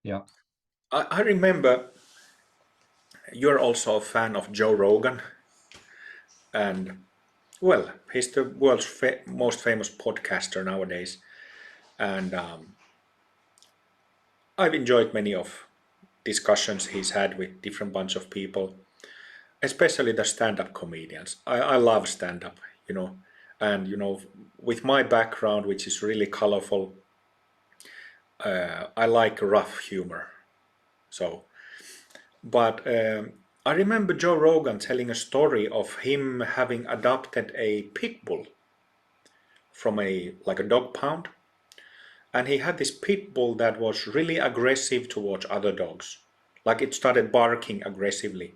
Yeah. I remember you're also a fan of Joe Rogan, and well, he's the world's most famous podcaster nowadays, and I've enjoyed many of discussions he's had with different bunch of people, especially the stand-up comedians. I love stand-up, and with my background, which is really colorful, I like rough humor. So, but I remember Joe Rogan telling a story of him having adopted a pit bull from a dog pound, and he had this pit bull that was really aggressive towards other dogs. Like it started barking aggressively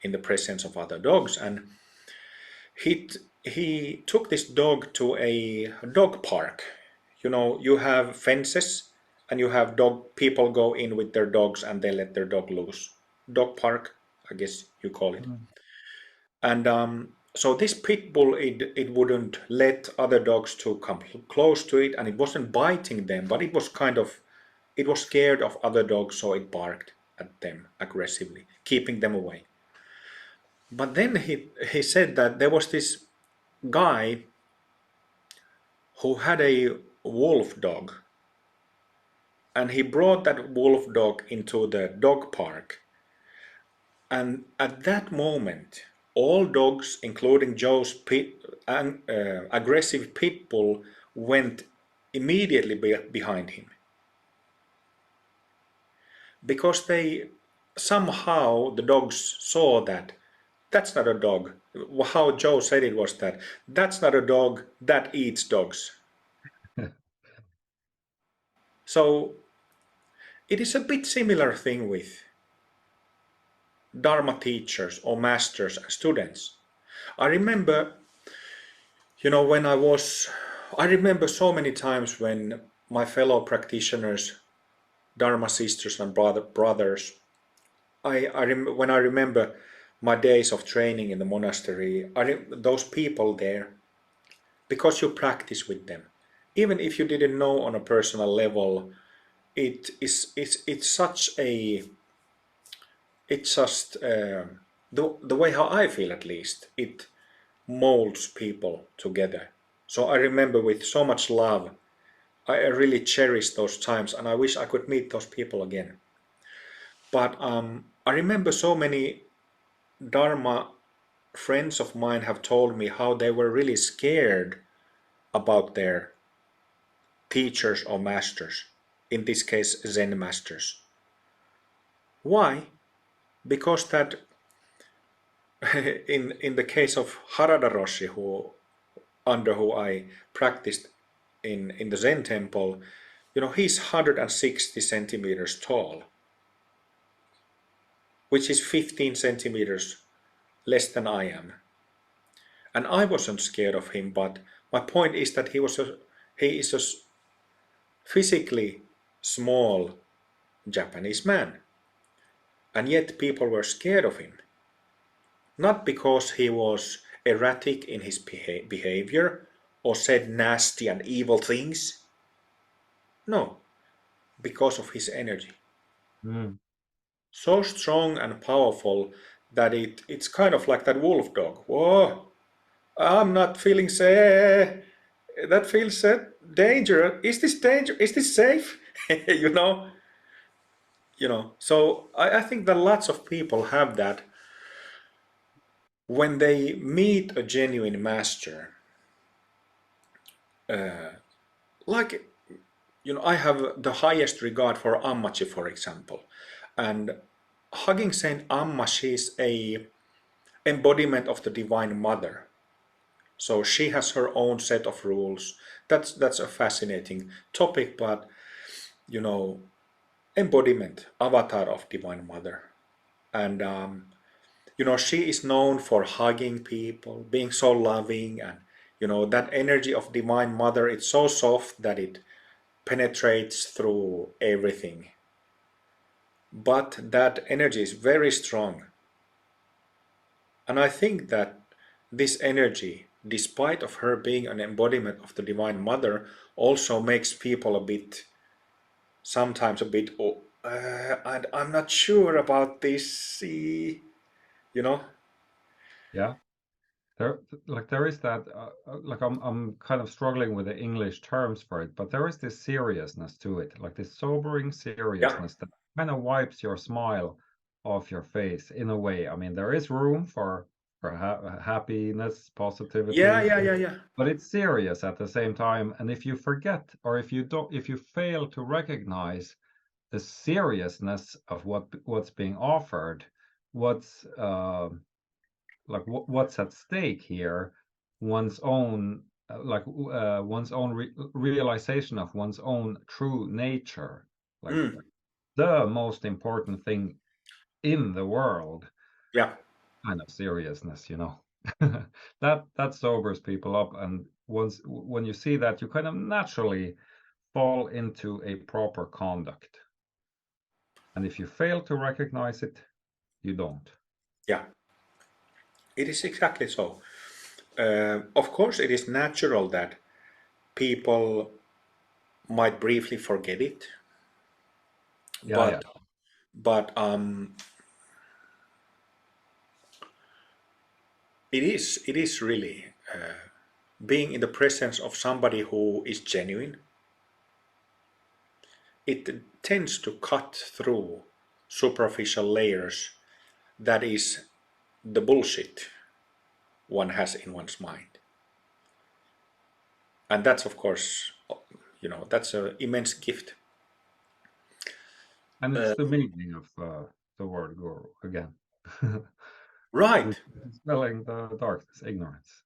in the presence of other dogs, and he he took this dog to a dog park. You have fences, and you have dog people go in with their dogs and they let their dog loose. Dog park, I guess you call it. Mm. And so this pit bull, it wouldn't let other dogs to come close to it, and it wasn't biting them, but it was scared of other dogs, so it barked at them aggressively, keeping them away. But then he said that there was this guy who had a wolf dog, and he brought that wolf dog into the dog park, and at that moment all dogs, including Joe's aggressive pit bull, went immediately behind him, because they somehow, the dogs saw that that's not a dog. How Joe said it was that that's not a dog, that eats dogs. So it is a bit similar thing with Dharma teachers or masters and students. I remember, when I remember so many times when my fellow practitioners, Dharma sisters and brothers, when I remember my days of training in the monastery, those people there, because you practice with them, even if you didn't know on a personal level, it's such a, it's just the way how I feel, at least it molds people together. So I remember with so much love. I really cherish those times, and I wish I could meet those people again. But I remember so many Dharma friends of mine have told me how they were really scared about their teachers or masters, in this case Zen masters. Why? Because that in the case of Harada Roshi, under who I practiced in the Zen temple, he's 160 centimeters tall, which is 15 centimeters less than I am. And I wasn't scared of him, but my point is that he is a physically small Japanese man. And yet people were scared of him. Not because he was erratic in his behavior or said nasty and evil things. No, because of his energy. Mm. So strong and powerful that it's kind of like that wolf dog. Whoa, I'm not feeling safe. That feels dangerous. Is this danger? Is this safe? you know, So I think that lots of people have that when they meet a genuine master. Like I have the highest regard for Ammachi, for example, and hugging Saint Amma, she's a embodiment of the Divine Mother. So she has her own set of rules. That's a fascinating topic, but you know, embodiment, avatar of Divine Mother, and she is known for hugging people, being so loving, and that energy of Divine Mother. It's so soft that it penetrates through everything. But that energy is very strong. And I think that this energy, despite of her being an embodiment of the Divine Mother, also makes people sometimes a bit, and I'm not sure about this, Yeah. There is that I'm kind of struggling with the English terms for it, but there is this seriousness to it, like this sobering Yeah, seriousness that kind of wipes your smile off your face in a way. I mean, there is room for happiness, yeah, positivity, yeah, yeah, yeah. but it's serious at the same time. And if you forget, or if you fail to recognize the seriousness of what's being offered, what's what's at stake here, one's own one's own realization of one's own true nature, like Mm, the most important thing in the world, yeah, kind of seriousness, that sobers people up. And when you see that, you kind of naturally fall into a proper conduct, and if you fail to recognize it, you don't. yeah. It is exactly so. Of course, it is natural that people might briefly forget it, Yeah, yeah. but it is really being in the presence of somebody who is genuine. It tends to cut through superficial layers that is the bullshit one has in one's mind. And that's, of course, that's an immense gift. And Uh, it's the meaning of the word guru again. right, Dispelling the darkness, ignorance.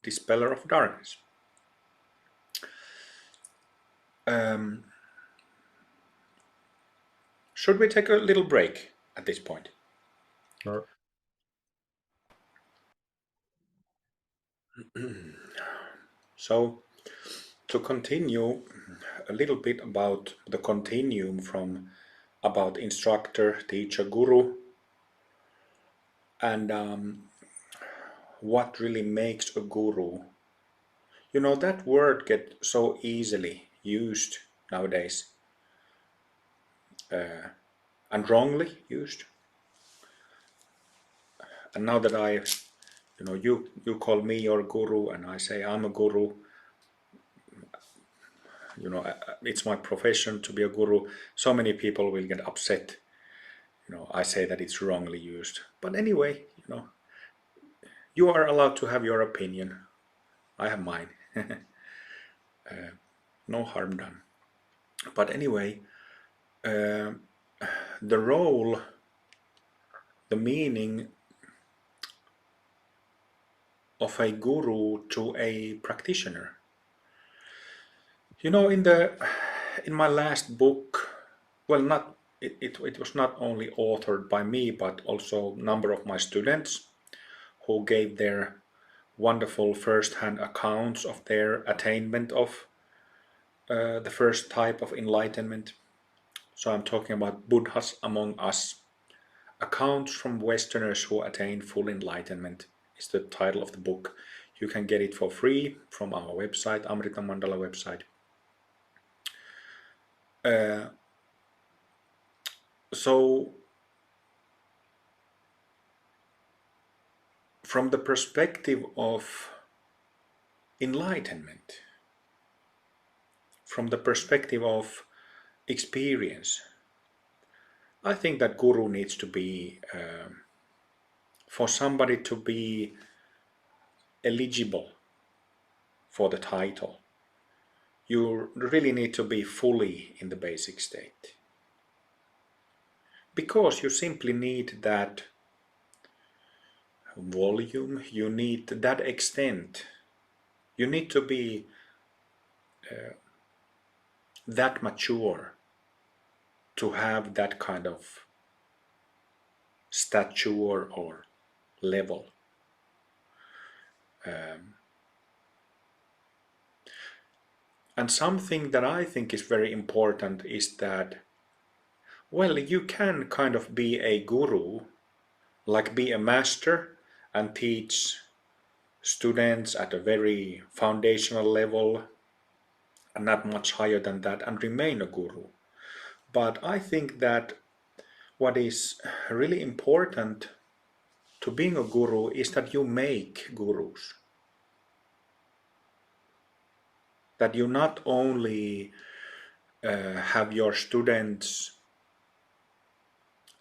Dispeller of Darkness. Um, should we take a little break at this point? Sure. So, to continue a little bit about the continuum from about instructor, teacher, guru, and what really makes a guru. That word gets so easily used nowadays, and wrongly used. And now that you call me your guru, and I say I'm a guru, it's my profession to be a guru. So many people will get upset. I say that it's wrongly used. But anyway, you are allowed to have your opinion. I have mine. No harm done. But anyway, uh, the role, the meaning of a guru to a practitioner. In my last book, well, not it was not only authored by me, but also a number of my students who gave their wonderful first-hand accounts of their attainment of the first type of enlightenment. So I'm talking about Buddhas among us, accounts from Westerners who attained full enlightenment is the title of the book. You can get it for free from our website, Amrita Mandala website. So from the perspective of enlightenment, from the perspective of experience, I think that guru needs to be, for somebody to be eligible for the title, you really need to be fully in the basic state. Because you simply need that volume, you need that extent, you need to be that mature to have that kind of stature or level. And something that I think is very important is that, well, you can kind of be a guru, like be a master and teach students at a very foundational level and not much higher than that, and remain a guru. But I think that what is really important to being a guru is that you make gurus. That you not only have your students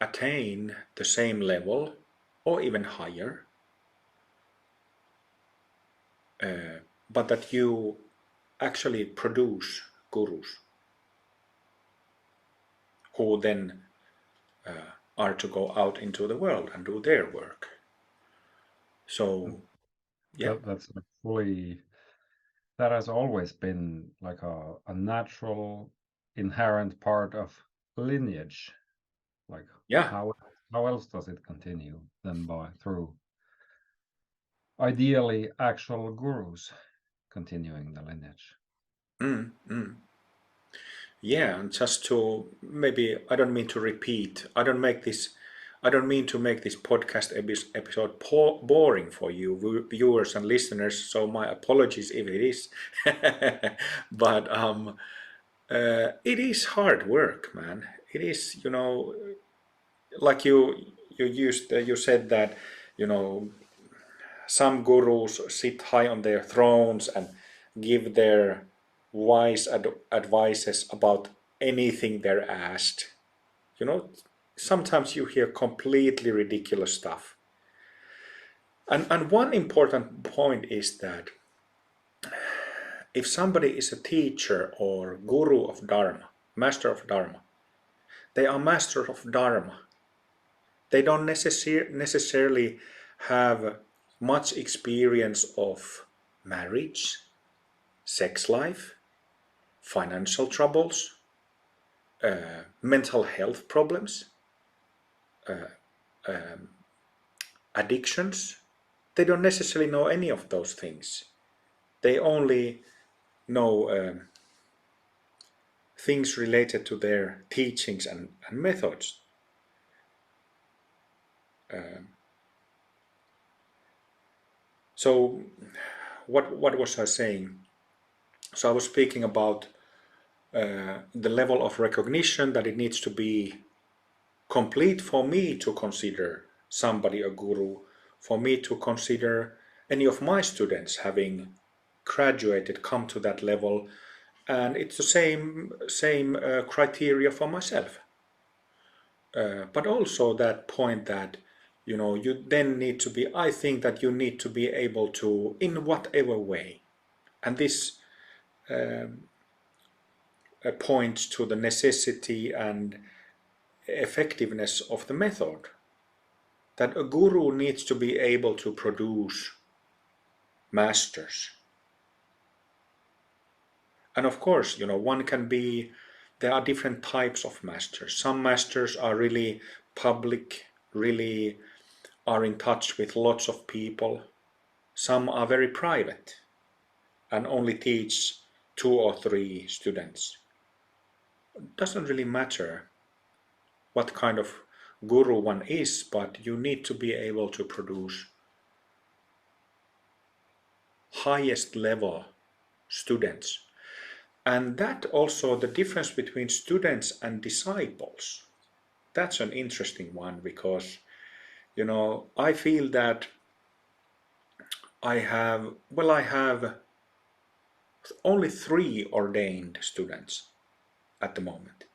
attain the same level or even higher, but that you actually produce gurus who then are to go out into the world and do their work. So, yeah. That's a fully, that has always been like a natural, inherent part of lineage. Like, Yeah. how else does it continue than by through ideally actual gurus continuing the lineage? Yeah, and just to maybe, I don't mean to repeat, I don't mean to make this podcast episode boring for you viewers and listeners, so my apologies if it is. But it is hard work, man. It is, like you said that, some gurus sit high on their thrones and give their wise advices about anything they're asked. Sometimes you hear completely ridiculous stuff. And one important point is that if somebody is a teacher or guru of Dharma, master of Dharma, they are master of Dharma. They don't necessarily have much experience of marriage, sex life, financial troubles, mental health problems, addictions. They don't necessarily know any of those things. They only know things related to their teachings and methods. So what was I saying? So I was speaking about the level of recognition, that it needs to be complete for me to consider somebody a guru, for me to consider any of my students having graduated, come to that level, and it's the same criteria for myself. But also that point that you then need to be, I think that you need to be able to, in whatever way, and this points to the necessity and effectiveness of the method, that a guru needs to be able to produce masters. And of course, one can be, there are different types of masters. Some masters are really public, really are in touch with lots of people. Some are very private and only teach 2 or 3 students. It doesn't really matter what kind of guru one is, but you need to be able to produce highest level students. And that also the difference between students and disciples. That's an interesting one because, I feel that I have only 3 ordained students at the moment.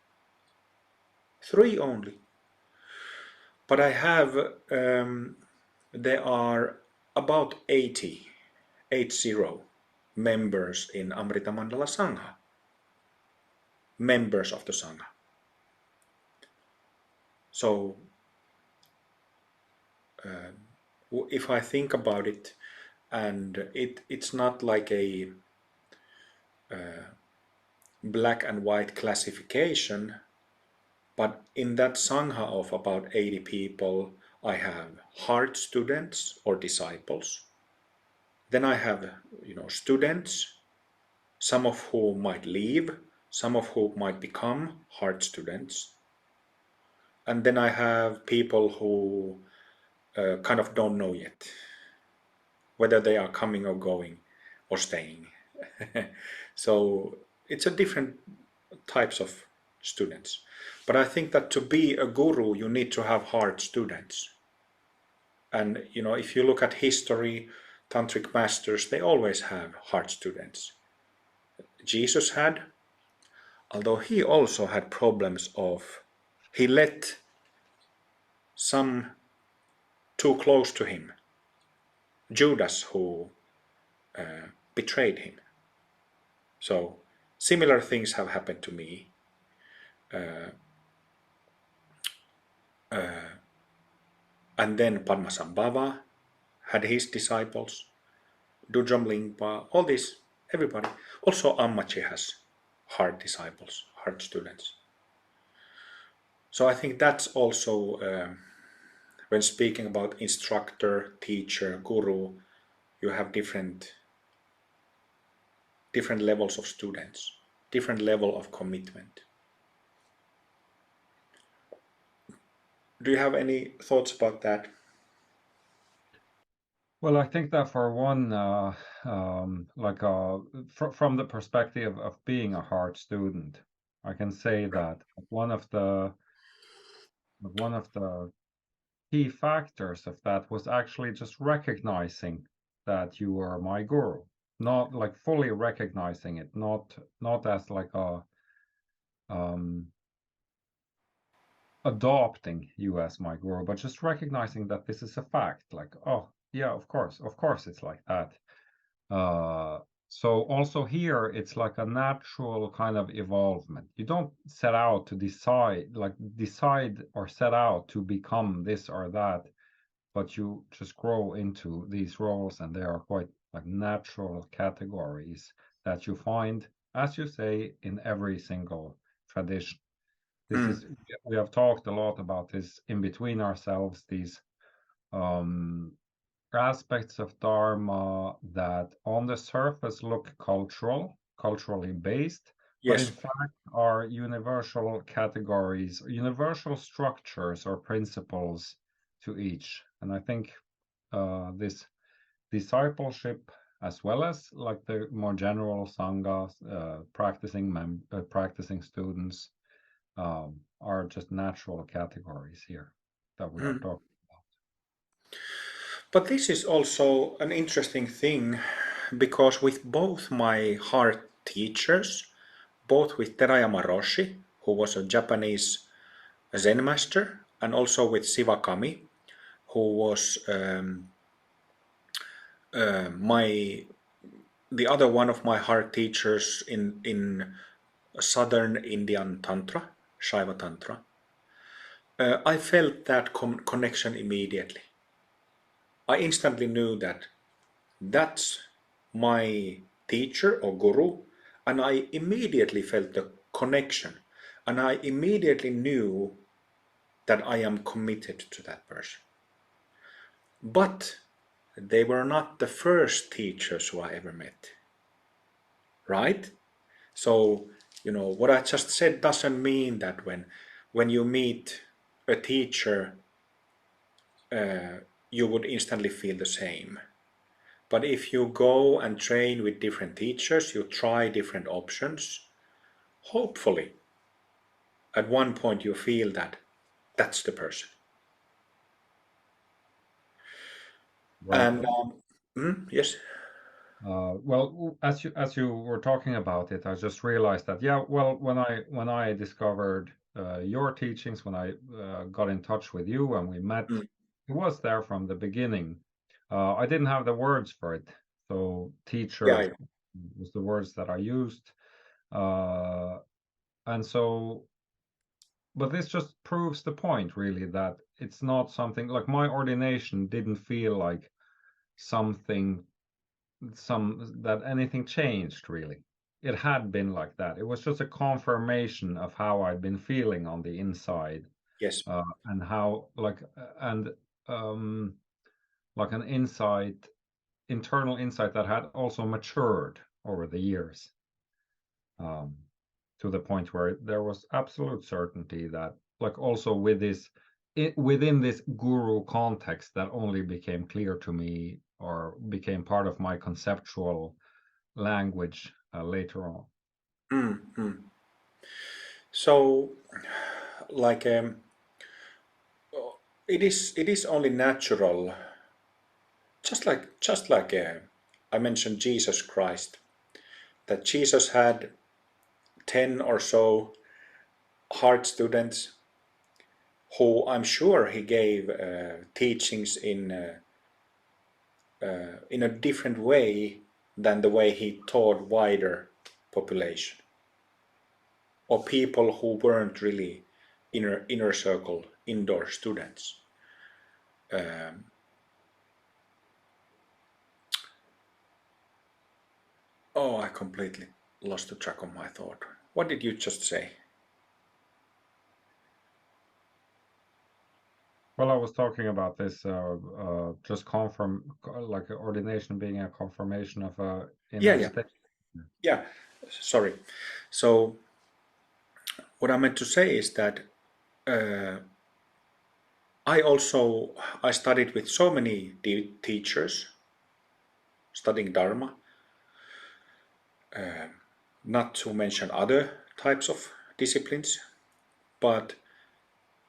3 only. But I have, there are about 80 members in Amrita Mandala Sangha, members of the Sangha. So if I think about it, and it's not like a black and white classification, but in that Sangha of about 80 people, I have heart students or disciples. Then I have, students, some of whom might leave, some of whom might become heart students. And then I have people who kind of don't know yet whether they are coming or going or staying. So it's a different types of students. But I think that to be a guru, you need to have heart students. And if you look at history, tantric masters, they always have heart students. Jesus had, although he also had problems of, he let some too close to him, Judas, who betrayed him. So similar things have happened to me. And then Padmasambhava had his disciples, Dudjom Lingpa, all this, everybody. Also Ammachi has heart disciples, heart students. So I think that's also, when speaking about instructor, teacher, guru, you have different levels of students, different level of commitment. Do you have any thoughts about that? Well, I think that for one, from the perspective of being a heart student, I can say that one of the key factors of that was actually just recognizing that you were my guru, not like fully recognizing it, not as like a adopting you as my guru, but just recognizing that this is a fact. Like, oh yeah, of course, it's like that. So also here, it's like a natural kind of evolvement. You don't set out to decide or set out to become this or that, but you just grow into these roles, and they are quite like natural categories that you find, as you say, in every single tradition. This is, we have talked a lot about this in between ourselves, these aspects of Dharma that on the surface look culturally based, but in Yes. fact are universal categories, universal structures or principles to each. And I think this discipleship, as well as like the more general Sangha, practicing students, are just natural categories here that we are talking. But this is also an interesting thing because with both my heart teachers, both with Terayama Roshi, who was a Japanese Zen master, and also with Sivakami, who was the other one of my heart teachers in southern Indian Tantra, Shaiva Tantra. I felt that connection immediately. I instantly knew that that's my teacher or guru, and I immediately felt the connection, and I immediately knew that I am committed to that person. But they were not the first teachers who I ever met, right? So, what I just said doesn't mean that when you meet a teacher, you would instantly feel the same. But if you go and train with different teachers, you try different options, hopefully at one point you feel that that's the person. Right. And yes. Well, as you were talking about it, I just realized that yeah. Well, when I discovered your teachings, when I got in touch with you and we met, Mm, it was there from the beginning. I didn't have the words for it, so yeah, teacher was the words that I used, uh, and so. But this just proves the point, really, that it's not something like my ordination didn't feel like something that anything changed really. It had been like that. It was just a confirmation of how I'd been feeling on the inside, yes. and how um, like an insight, internal insight that had also matured over the years, um, to the point where there was absolute certainty that, like, also with this, within this guru context, that only became clear to me or became part of my conceptual language later on. Mm, mm. So, like, it is only natural, just like I mentioned Jesus Christ, that Jesus had 10 or so heart students who I'm sure he gave teachings in a different way than the way he taught wider population, or people who weren't really inner circle indoor students. Um, oh, I completely lost the track of my thought. What did you just say? Well, I was talking about this, just like ordination being a confirmation of a Yeah, inner yeah, state. yeah. Sorry. So what I meant to say is that uh, I studied with so many teachers studying Dharma, not to mention other types of disciplines, but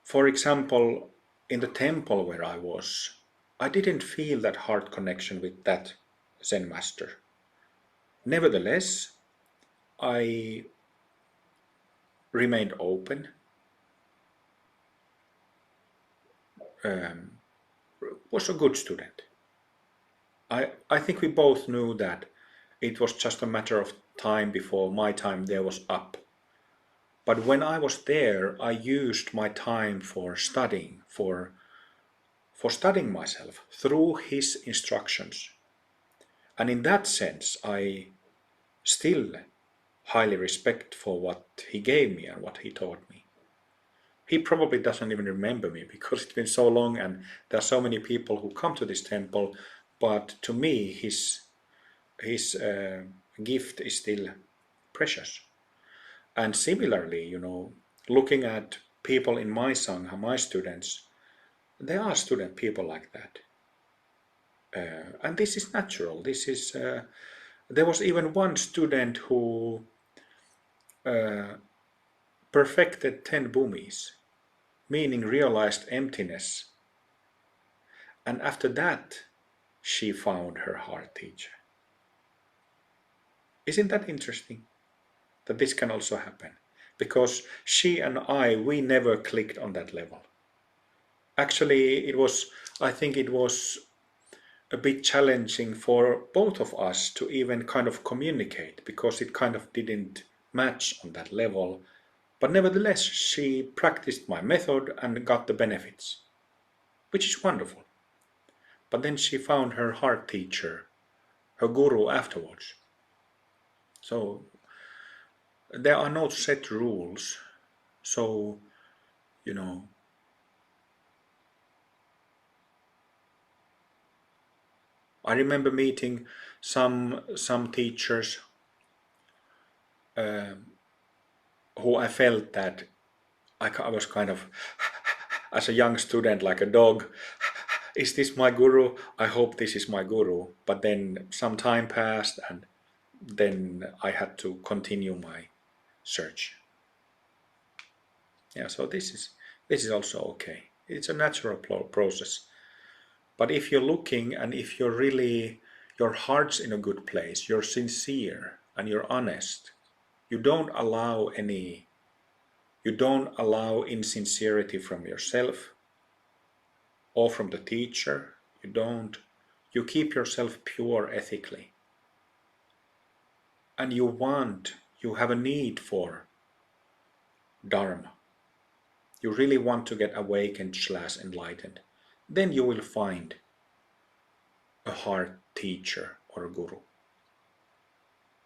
for example, in the temple where I was, I didn't feel that heart connection with that Zen master. Nevertheless, I remained open, was a good student. I think we both knew that it was just a matter of time before my time there was up. But when I was there, I used my time for studying, for studying myself through his instructions. And in that sense, I still highly respect for what he gave me and what he taught me. He probably doesn't even remember me because it's been so long and there are so many people who come to this temple, but to me his gift is still precious. And similarly, looking at people in my Sangha, my students, there are student people like that. And this is natural. There was even one student who uh, perfected 10 bhumis, meaning realized emptiness. And after that, she found her heart teacher. Isn't that interesting? That this can also happen. Because she and we never clicked on that level. Actually, I think it was a bit challenging for both of us to even kind of communicate because it kind of didn't match on that level. But nevertheless, she practiced my method and got the benefits, which is wonderful. But then she found her heart teacher, her guru afterwards. So there are no set rules. So, you know, I remember meeting some teachers who I felt that I was kind of, as a young student, like a dog, is this my guru? I hope this is my guru. But then some time passed, and then I had to continue my search. Yeah, so this is also okay. It's a natural process. But if you're looking, and if you're really, your heart's in a good place, you're sincere and you're honest, you don't allow insincerity from yourself or from the teacher. You keep yourself pure ethically. And you have a need for Dharma. You really want to get awakened / enlightened. Then you will find a heart teacher or a guru.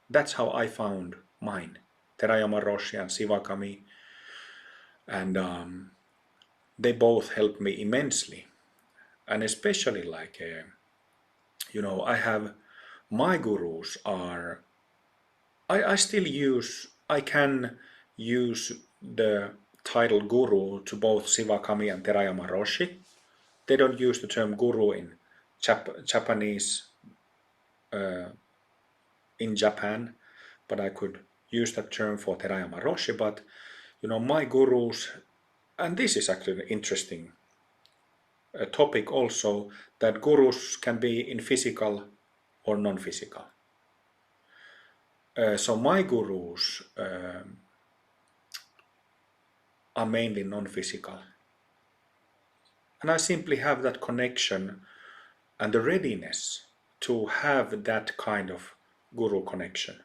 That's how I found mine, Terayama Roshi and Sivakami, and they both helped me immensely. And especially I have my gurus are, I can use the title guru to both Sivakami and Terayama Roshi. They don't use the term guru in Japanese in Japan, but I could use that term for Terayama Roshi. But my gurus, and this is actually an interesting topic also, that gurus can be in physical or non-physical. So my gurus are mainly non-physical. And I simply have that connection and the readiness to have that kind of guru connection.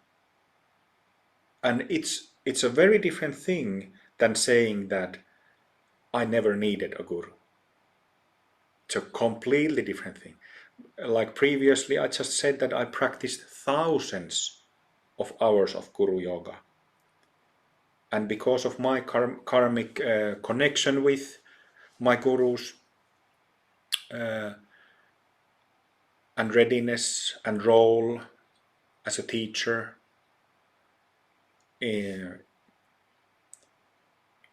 And it's a very different thing than saying that I never needed a guru. It's a completely different thing. Like previously, I just said that I practiced thousands of hours of guru yoga. And because of my karmic connection with my gurus and readiness and role as a teacher,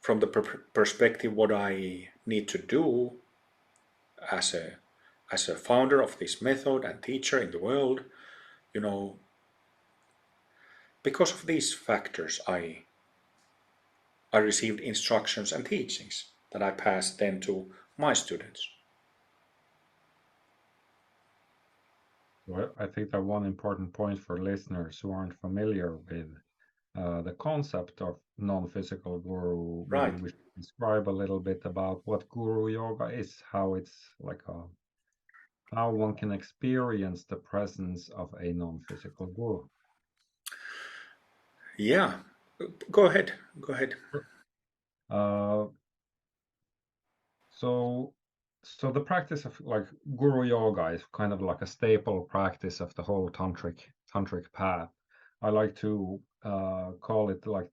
from the perspective what I need to do as a founder of this method and teacher in the world, because of these factors, I received instructions and teachings that I passed then to my students. Well, I think that one important point for listeners who aren't familiar with the concept of non-physical guru, maybe Right. we should describe a little bit about what guru yoga is, how it's like how one can experience the presence of a non-physical guru. Yeah. Go ahead. Uh, so the practice of like guru yoga is kind of like a staple practice of the whole tantric path. I like to call it like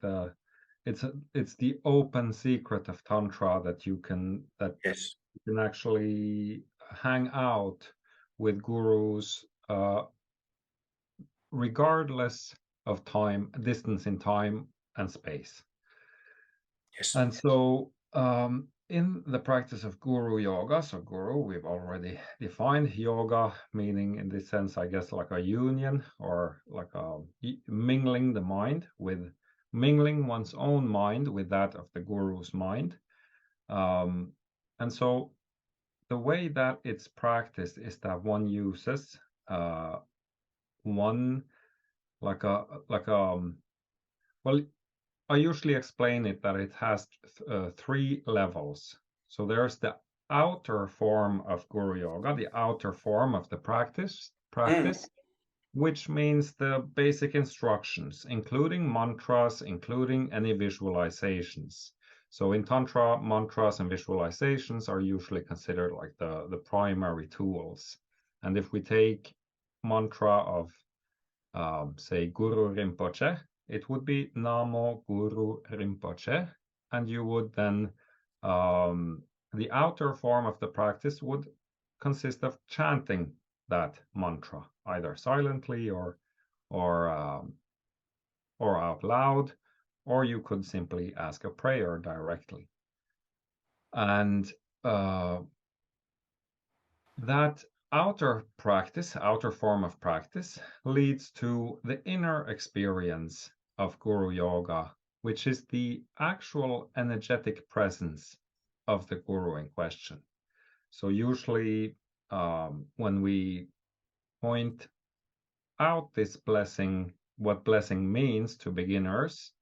it's the open secret of tantra that you can Yes. actually hang out with gurus regardless of distance in time and space. Yes. And so, in the practice of guru yoga, so guru, we've already defined yoga, meaning in this sense, I guess, like a union or like mingling one's own mind with that of the guru's mind. And so, the way that it's practiced is that one uses one well, I usually explain it that it has three levels. So there's the outer form of Guru Yoga, the outer form of the practice, which means the basic instructions, including mantras, including any visualizations. So in Tantra, mantras and visualizations are usually considered like the primary tools. And if we take mantra of, say, Guru Rinpoche, it would be Namo Guru Rinpoche, and you would then, the outer form of the practice would consist of chanting that mantra, either silently or out loud, or you could simply ask a prayer directly. And that outer practice, outer form of practice, leads to the inner experience of Guru Yoga, which is the actual energetic presence of the Guru in question. So usually when we point out this blessing, what blessing means to beginners,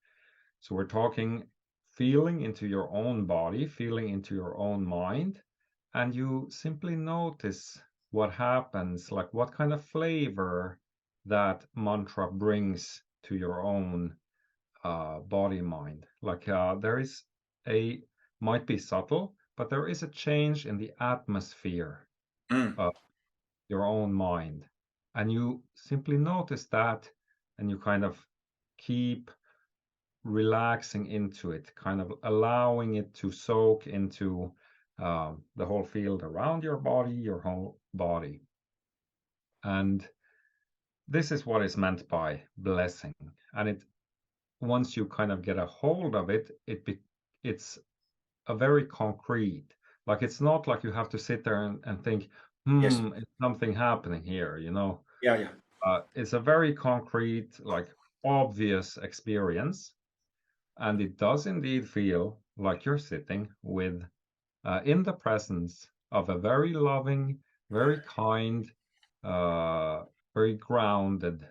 so we're talking feeling into your own body, feeling into your own mind, and you simply notice what happens, like what kind of flavor that mantra brings to your own body mind. Like there is might be subtle, but there is a change in the atmosphere Mm. of your own mind. And you simply notice that, and you kind of keep relaxing into it, kind of allowing it to soak into the whole field around your body, your whole body. And this is what is meant by blessing. And it once you kind of get a hold of it, it's a very concrete. Like it's not like you have to sit there and think, Yes. is something happening here, you know? Yeah, yeah. It's a very concrete, like obvious experience. And it does indeed feel like you're sitting with, in the presence of a very loving, very kind, uh, very grounded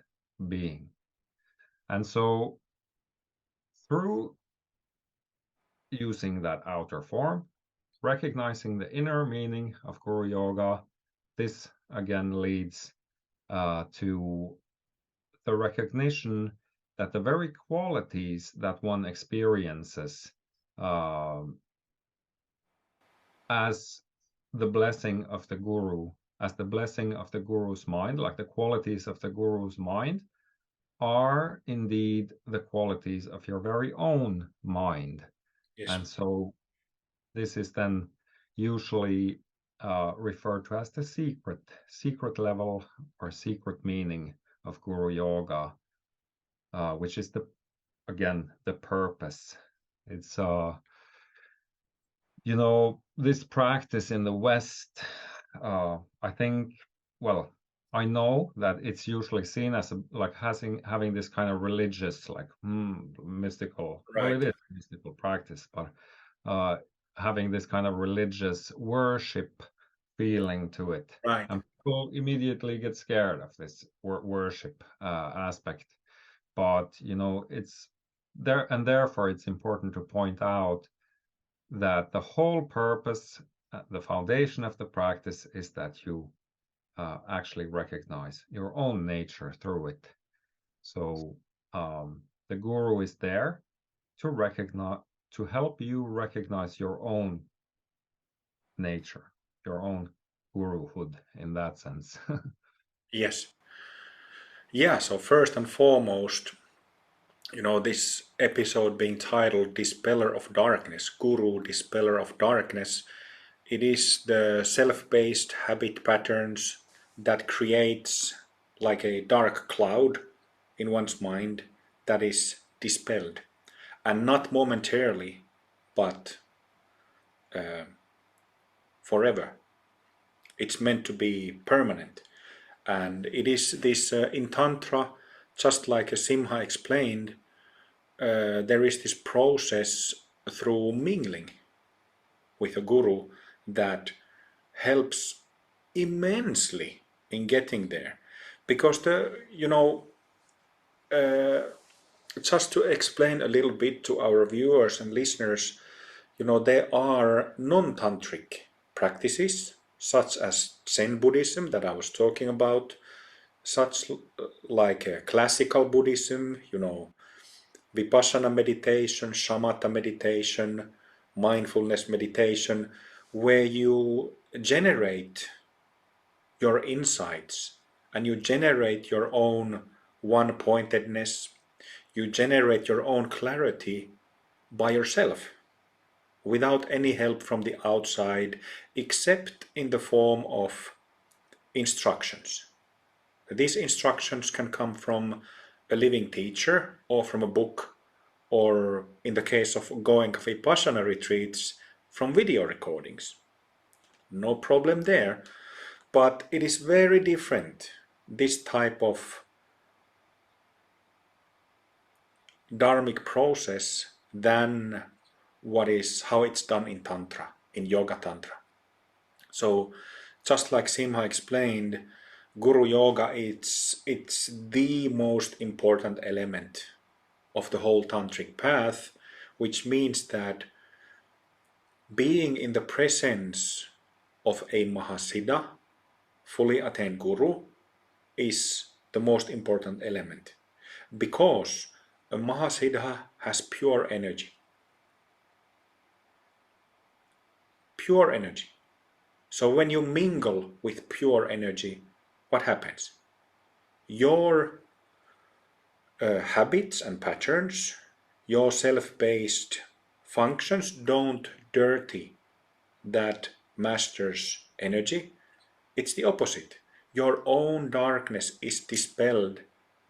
being. And so, through using that outer form, recognizing the inner meaning of Guru Yoga, this again leads to the recognition that the very qualities that one experiences um, as the blessing of the Guru, as the blessing of the Guru's mind, like the qualities of the Guru's mind, are indeed the qualities of your very own mind. Yes. And so this is then usually referred to as the secret level or secret meaning of Guru Yoga, which is again the purpose. It's this practice in the West, I think, well, I know that it's usually seen as like having this kind of religious, like mystical. Well, Right. it is mystical practice, but uh, having this kind of religious worship feeling to it, Right. and people immediately get scared of this worship aspect. But it's there, and therefore it's important to point out that the whole purpose, the foundation of the practice is that you actually recognize your own nature through it. So the guru is there to recognize, to help you recognize your own nature, your own guruhood in that sense. Yes. Yeah, so first and foremost, this episode being titled Dispeller of Darkness, Guru Dispeller of Darkness, it is the self-based habit patterns that creates like a dark cloud in one's mind that is dispelled, and not momentarily, but forever. It's meant to be permanent. And it is this in Tantra, just like Simha explained, there is this process through mingling with a guru that helps immensely in getting there. Because just to explain a little bit to our viewers and listeners, there are non-tantric practices such as Zen Buddhism that I was talking about, such like classical Buddhism, Vipassana meditation, Shamatha meditation, mindfulness meditation, where you generate your insights and you generate your own one-pointedness, you generate your own clarity by yourself without any help from the outside except in the form of instructions. These instructions can come from a living teacher or from a book, or in the case of going Vipassana retreats, from video recordings. No problem there. But it is very different, this type of dharmic process, than how it's done in Tantra, in Yoga Tantra. So just like Simha explained, Guru Yoga, it's the most important element of the whole Tantric path, which means that being in the presence of a Mahasiddha, fully attained Guru, is the most important element, because a Mahasiddha has pure energy. Pure energy. So when you mingle with pure energy, what happens? Your habits and patterns, your self-based functions don't dirty that master's energy. It's the opposite. Your own darkness is dispelled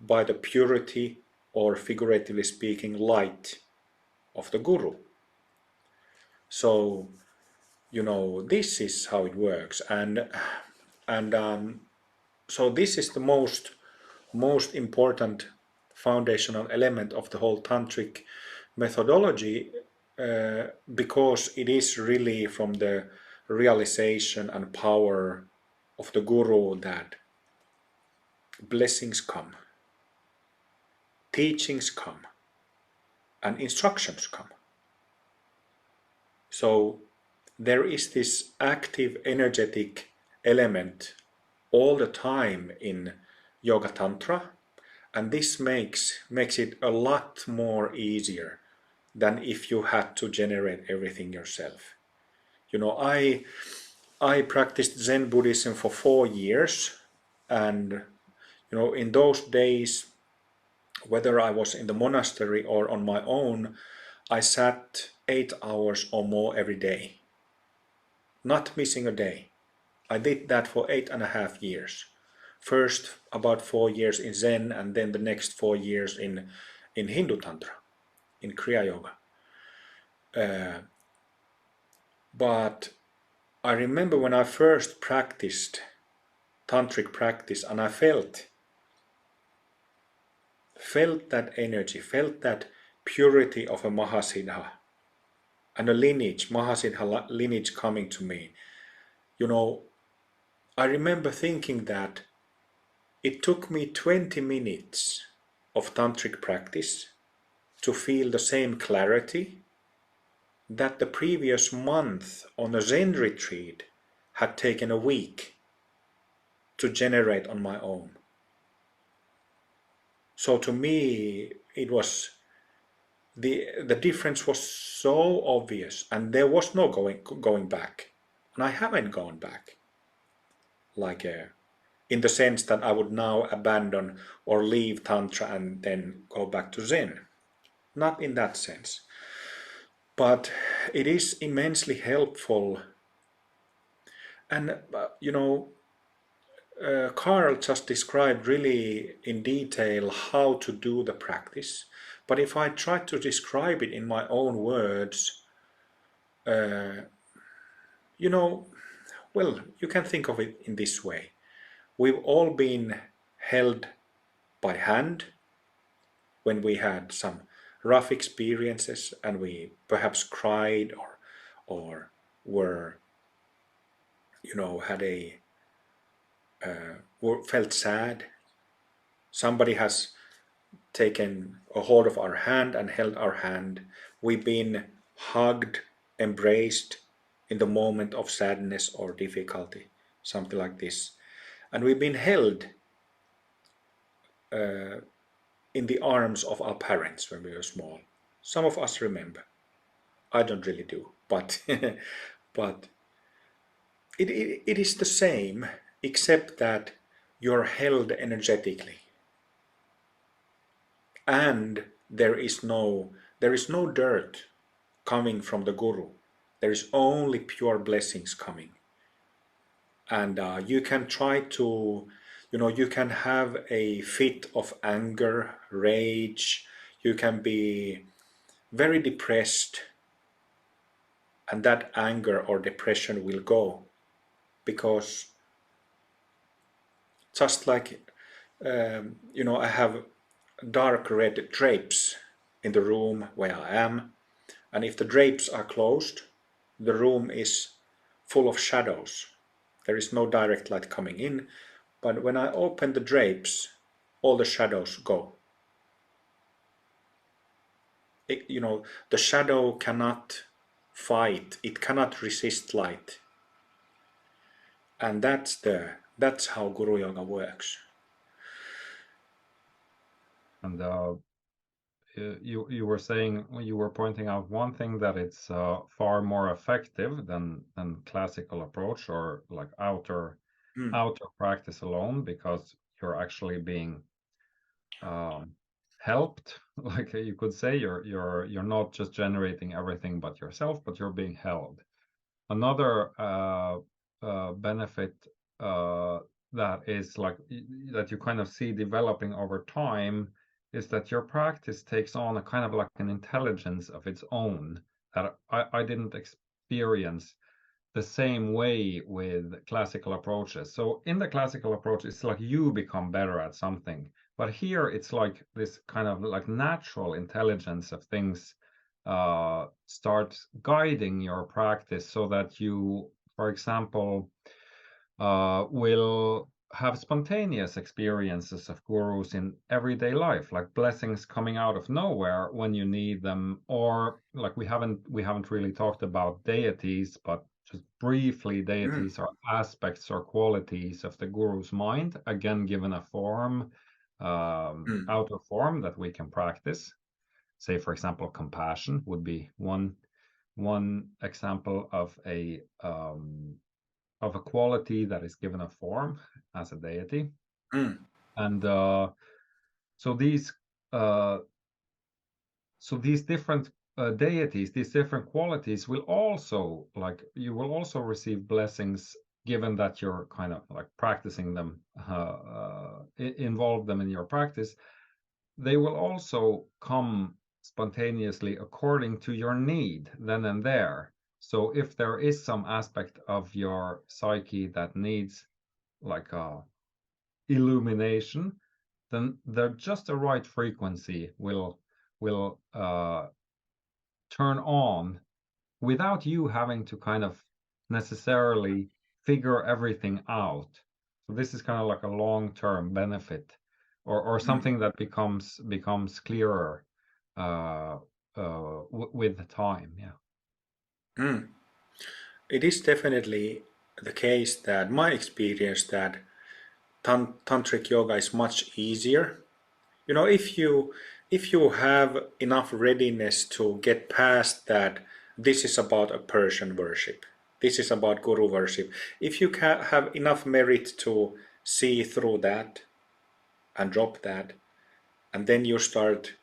by the purity, or figuratively speaking, light of the Guru. So, this is how it works, and so this is the most important foundational element of the whole Tantric methodology, because it is really from the realization and power of the Guru that blessings come, teachings come, and instructions come. So there is this active, energetic element all the time in Yoga Tantra, and this makes it a lot more easier than if you had to generate everything yourself. I practiced Zen Buddhism for 4 years, and in those days, whether I was in the monastery or on my own, I sat 8 hours or more every day, not missing a day. I did that for 8.5 years. First about 4 years in Zen, and then the next 4 years in Hindu Tantra, in Kriya Yoga. But I remember when I first practiced Tantric practice, and I felt that energy, felt that purity of a Mahasiddha, and a lineage, Mahasiddha lineage coming to me. I remember thinking that it took me 20 minutes of Tantric practice to feel the same clarity that the previous month on a Zen retreat had taken a week to generate on my own. So to me, it was the difference was so obvious, and there was no going back, and I haven't gone back. In the sense that I would now abandon or leave Tantra and then go back to Zen. Not in that sense. But it is immensely helpful. And, Carl just described really in detail how to do the practice. But if I try to describe it in my own words, well, you can think of it in this way. We've all been held by hand when we had some rough experiences, and we perhaps cried or were, felt sad. Somebody has taken a hold of our hand and held our hand. We've been hugged, embraced in the moment of sadness or difficulty, something like this. And we've been held in the arms of our parents when we were small. Some of us remember. I don't really do, but but it is the same, except that you're held energetically, and there is no dirt coming from the Guru. There is only pure blessings coming, and you can try to, you can have a fit of anger, rage, you can be very depressed, and that anger or depression will go, because Just like, I have dark red drapes in the room where I am, and if the drapes are closed, the room is full of shadows. There is no direct light coming in, but when I open the drapes, all the shadows go. The shadow cannot fight, it cannot resist light. And that's how Guru Yoga works. And you were saying, you were pointing out one thing, that it's far more effective than classical approach, or like outer practice alone, because you're actually being helped, like you could say. You're not just generating everything but yourself, but you're being held. Another benefit that is like that you kind of see developing over time is that your practice takes on a kind of like an intelligence of its own that I didn't experience the same way with classical approaches. So in the classical approach, it's like you become better at something, but here it's like this kind of like natural intelligence of things start guiding your practice, so that you, for example, will have spontaneous experiences of gurus in everyday life, like blessings coming out of nowhere when you need them, or like we haven't really talked about deities, but just briefly, deities are aspects or qualities of the guru's mind, again given a form, outer form that we can practice. Say, for example, compassion would be one example of a quality that is given a form as a deity. And so these different deities, these different qualities will also, like, you will also receive blessings, given that you're kind of like practicing them, involve them in your practice. They will also come spontaneously according to your need then and there. So if there is some aspect of your psyche that needs like a illumination, then just the right frequency will turn on, without you having to kind of necessarily figure everything out. So this is kind of like a long-term benefit, or something that becomes clearer with the time. Yeah. It is definitely the case that my experience that tantric yoga is much easier. If you have enough readiness to get past that, this is about a Persian worship, this is about guru worship. If you have enough merit to see through that and drop that, and then you start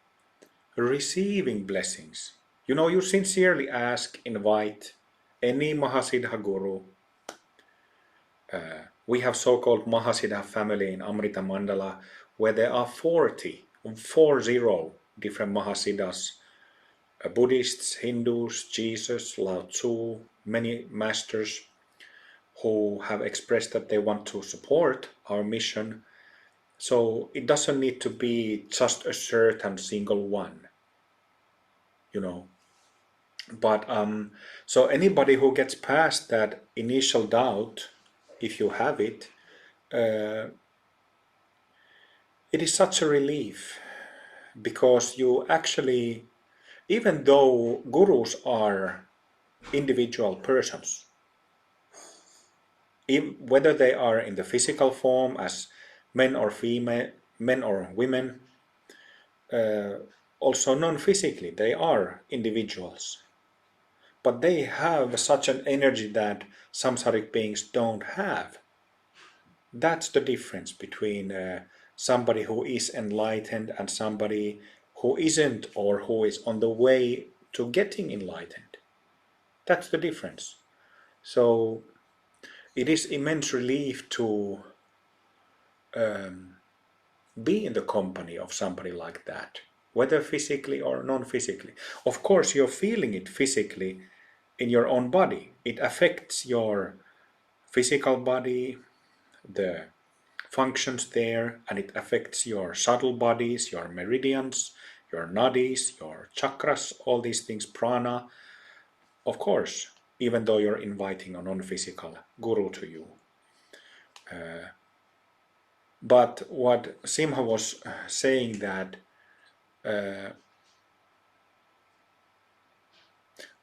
receiving blessings. You sincerely ask, invite any Mahasiddha guru. We have so-called Mahasiddha family in Amrita Mandala, where there are 40 different Mahasiddhas, Buddhists, Hindus, Jesus, Lao Tzu, many masters who have expressed that they want to support our mission. So it doesn't need to be just a certain single one, But so anybody who gets past that initial doubt, if you have it, it is such a relief, because you actually, even though gurus are individual persons, whether they are in the physical form as men or women, also non-physically, they are individuals. But they have such an energy that samsaric beings don't have. That's the difference between somebody who is enlightened and somebody who isn't, or who is on the way to getting enlightened. That's the difference. So it is immense relief to be in the company of somebody like that, whether physically or non-physically. Of course, you're feeling it physically in your own body. It affects your physical body, the functions there, and it affects your subtle bodies, your meridians, your nadis, your chakras, all these things, prana. Of course, even though you're inviting a non-physical guru to you. But what Simha was saying, that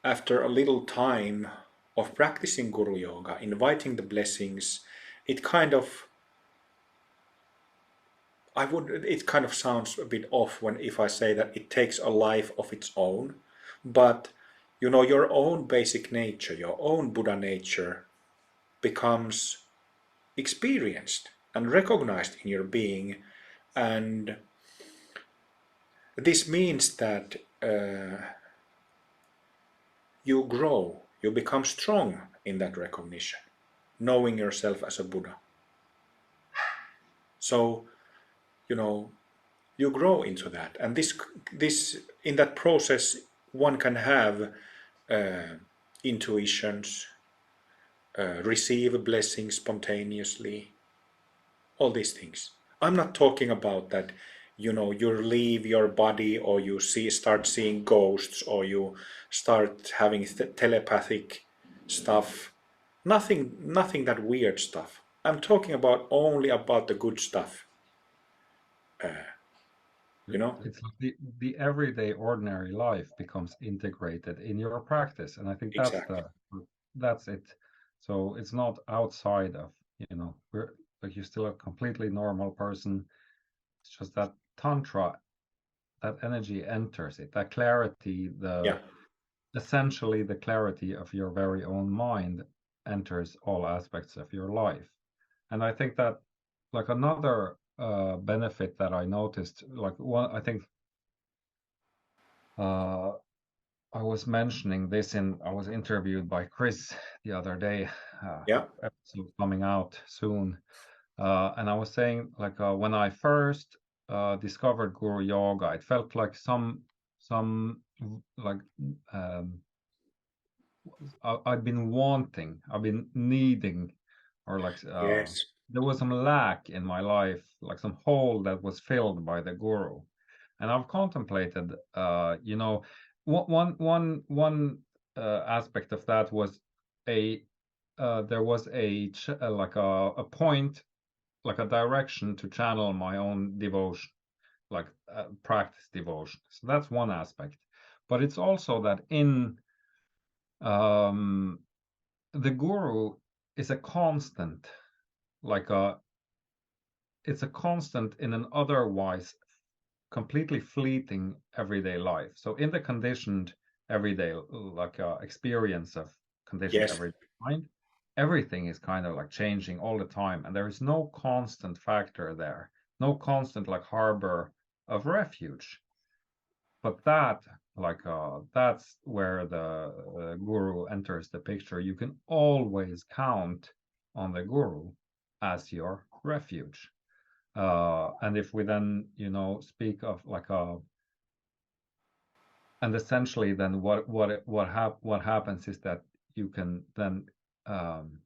after a little time of practicing Guru Yoga, inviting the blessings, it kind of, it kind of sounds a bit off if I say that it takes a life of its own, but you know, your own basic nature, your own Buddha nature becomes experienced and recognized in your being, and this means that you grow, you become strong in that recognition, knowing yourself as a Buddha. So, you know, you grow into that, and this in that process one can have intuitions, receive blessings spontaneously, all these things. I'm not talking about that, you know, you leave your body, or you start seeing ghosts, or you start having telepathic stuff. Nothing that weird stuff. I'm talking about only about the good stuff. You know? It's like the everyday ordinary life becomes integrated in your practice, and I think Exactly. that's it. So it's not outside of, you know, we're like, you're still a completely normal person. It's just that tantra, that energy enters it, that clarity, Yeah. essentially the clarity of your very own mind enters all aspects of your life. And I think that, like, another benefit that I noticed, like, one, I think uh, I was mentioning this I was interviewed by Chris the other day, Yeah. episode coming out soon. And I was saying, like, when I first discovered Guru Yoga, it felt like some like I've been wanting, I've been needing, or like Yes. there was some lack in my life, like some hole that was filled by the Guru. And I've contemplated, you know, one aspect of that was a there was like a point, like a direction to channel my own devotion, like practice devotion. So that's one aspect. But it's also that in um, the guru is a constant, like it's a constant in an otherwise completely fleeting everyday life. So in the conditioned everyday, like experience of conditioned Yes. everyday mind, everything is kind of like changing all the time, and there is no constant factor there, no constant like harbor of refuge. But that, like that's where the guru enters the picture. You can always count on the guru as your refuge. And if we then, you know, speak of like a, and essentially then what happens is that you can then um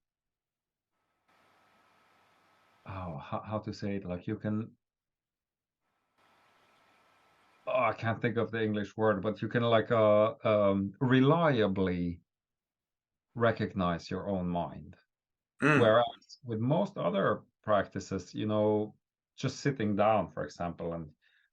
oh, how to say it, like you can, oh, I can't think of the English word, but you can like reliably recognize your own mind. Mm. Whereas with most other practices, you know, just sitting down, for example, and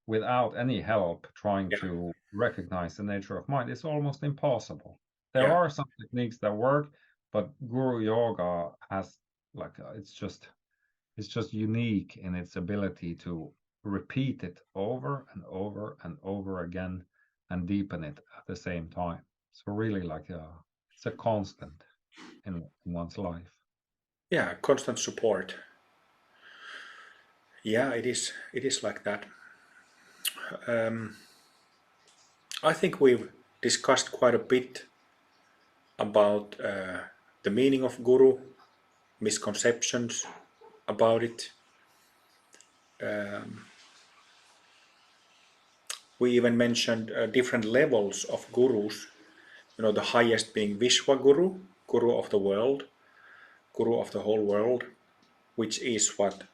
without any help trying Yeah. to recognize the nature of mind, it's almost impossible. There Yeah. are some techniques that work, but Guru Yoga has like it's just unique in its ability to repeat it over and over and over again and deepen it at the same time. So really, like it's a constant in one's life. Yeah. Constant support. Yeah, it is. It is like that. I think we've discussed quite a bit about the meaning of guru, misconceptions about it. We even mentioned different levels of gurus. You know, the highest being Vishwa Guru, Guru of the world, Guru of the whole world, which is what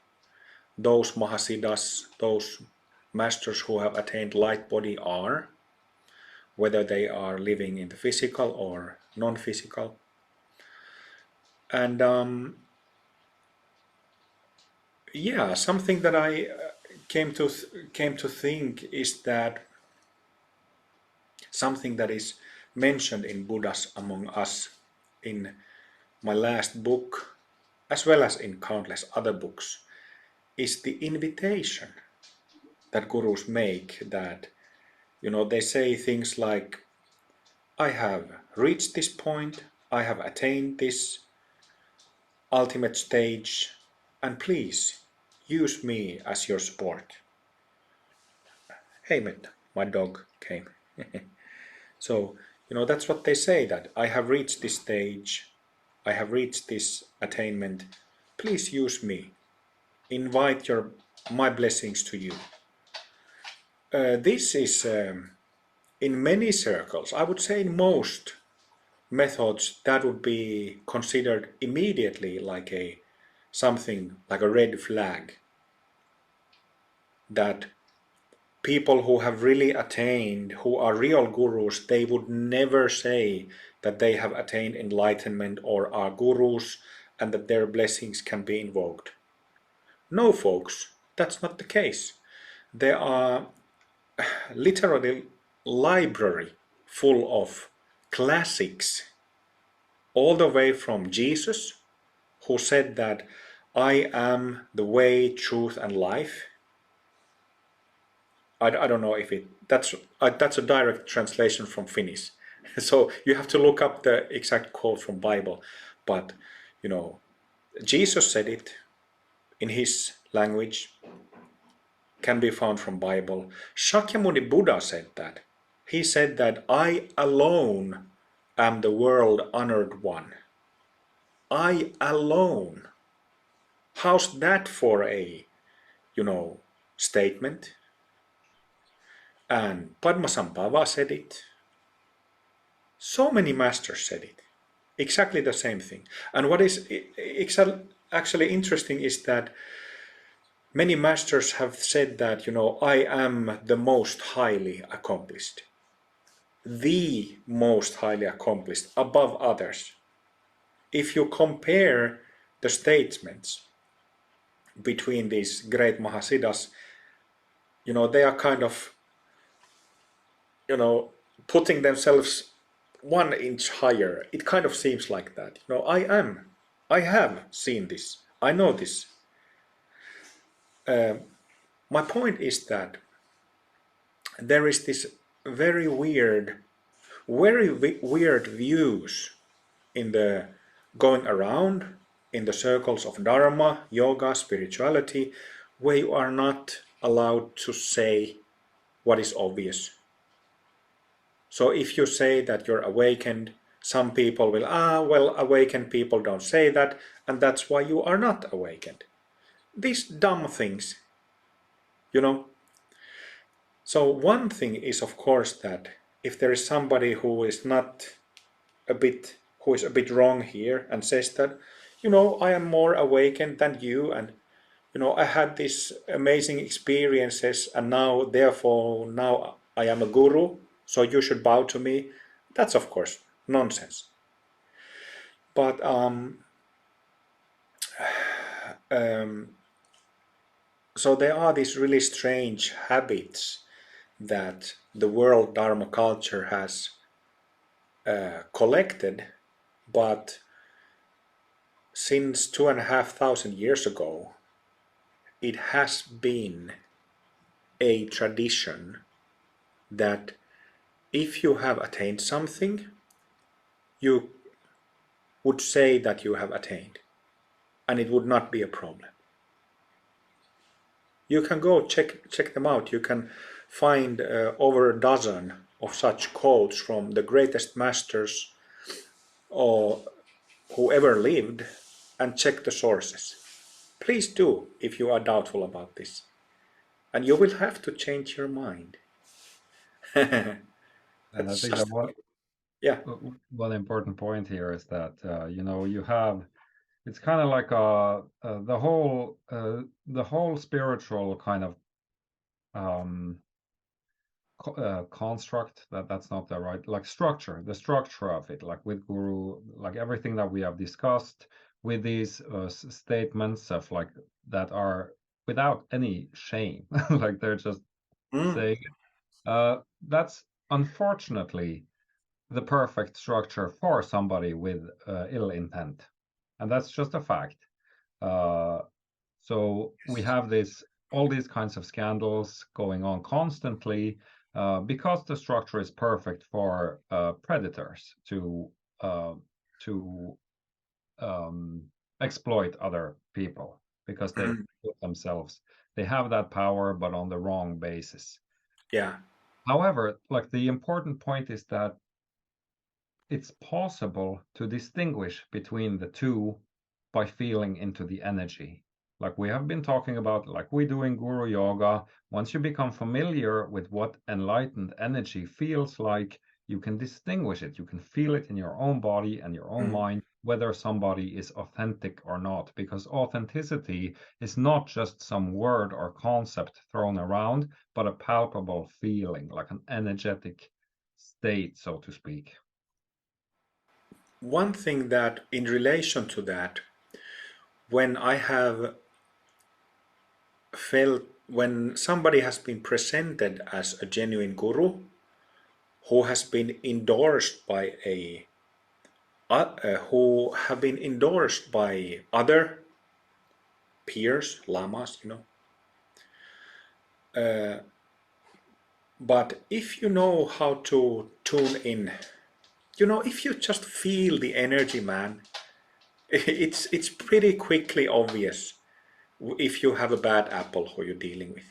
those Mahasiddhas, those masters who have attained light body are, whether they are living in the physical or non-physical. And yeah, something that I came to think is that something that is mentioned in Buddhas Among Us in my last book, as well as in countless other books, is the invitation that gurus make, that, they say things like, I have reached this point, I have attained this ultimate stage, and please use me as your support. Hey, my dog came. So, that's what they say, that I have reached this stage, I have reached this attainment, please use me. Invite my blessings to you. This is in many circles, I would say in most methods, that would be considered immediately like something like a red flag, that people who have really attained, who are real gurus, they would never say that they have attained enlightenment or are gurus and that their blessings can be invoked. No, folks, that's not the case. There are literally library full of classics, all the way from Jesus, who said that I am the way, truth, and life. I don't know if that's a direct translation from Finnish, so you have to look up the exact quote from Bible. But Jesus said it in his language, can be found from Bible. Shakyamuni Buddha said that. He said that I alone am the world honored one. I alone. How's that for a, statement? And Padmasambhava said it. So many masters said it. Exactly the same thing. And what is actually interesting is that many masters have said that, I am the most highly accomplished. The most highly accomplished above others. If you compare the statements between these great Mahasiddhas, they are kind of, putting themselves 1 inch higher. It kind of seems like that. I have seen this. I know this. My point is that there is this very weird views in the going around in the circles of Dharma, yoga, spirituality, where you are not allowed to say what is obvious. So if you say that you're awakened, some people will, awakened people don't say that, and that's why you are not awakened. These dumb things, So one thing is, of course, that if there is somebody who is a bit wrong here and says that, I am more awakened than you, and I had these amazing experiences, and therefore I am a guru, so you should bow to me. That's of course nonsense. But so there are these really strange habits that the world Dharma culture has collected, but since 2,500 years ago, it has been a tradition that if you have attained something, you would say that you have attained, and it would not be a problem. You can go check them out. You can find over a dozen of such quotes from the greatest masters or who ever lived, and check the sources. Please do if you are doubtful about this. And you will have to change your mind. And I That's think just, that yeah. one important point here is that you have it's kind of like the whole spiritual kind of construct, that's not the right, like structure, the structure of it, like with guru, like everything that we have discussed with these statements of like that are without any shame, like they're just saying that's unfortunately the perfect structure for somebody with ill intent, and that's just a fact. So we have all these kinds of scandals going on constantly because the structure is perfect for predators uh, to exploit other people because they put themselves, they have that power, but on the wrong basis. Yeah. However, like the important point is that it's possible to distinguish between the two by feeling into the energy. Like we have been talking about, like we do in Guru Yoga, once you become familiar with what enlightened energy feels like, you can distinguish it. You can feel it in your own body and your own mind, whether somebody is authentic or not, because authenticity is not just some word or concept thrown around, but a palpable feeling, like an energetic state, so to speak. One thing that in relation to that, when I have felt, when somebody has been presented as a genuine guru who has been endorsed by who have been endorsed by other peers, lamas, but if you know how to tune in, if you just feel the energy, man, it's pretty quickly obvious if you have a bad apple who you're dealing with.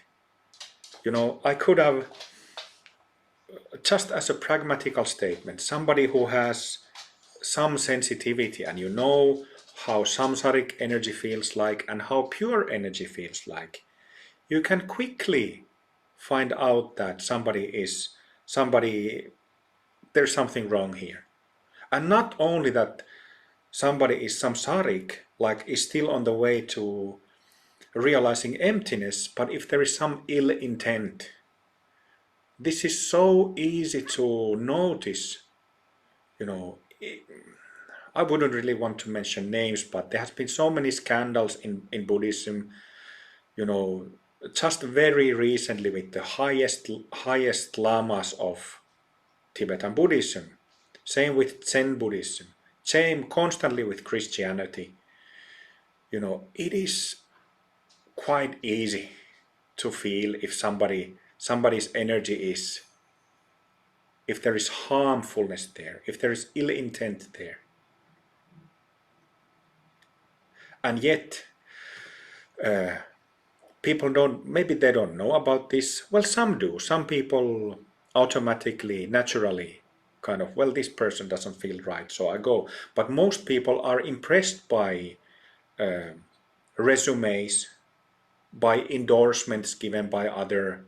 I could have, just as a pragmatical statement, somebody who has some sensitivity and how samsaric energy feels like and how pure energy feels like, you can quickly find out that there's something wrong here. And not only that somebody is samsaric, like is still on the way to realizing emptiness, but if there is some ill intent, this is so easy to notice. I wouldn't really want to mention names, but there has been so many scandals in Buddhism, you know, just very recently with the highest lamas of Tibetan Buddhism. Same with Zen Buddhism. Same constantly with Christianity. It is quite easy to feel if somebody's energy is, if there is harmfulness there, if there is ill intent there. And yet people maybe they don't know about this. Well, some do. Some people automatically, naturally kind of, well, this person doesn't feel right, so I go. But most people are impressed by resumes, by endorsements given by other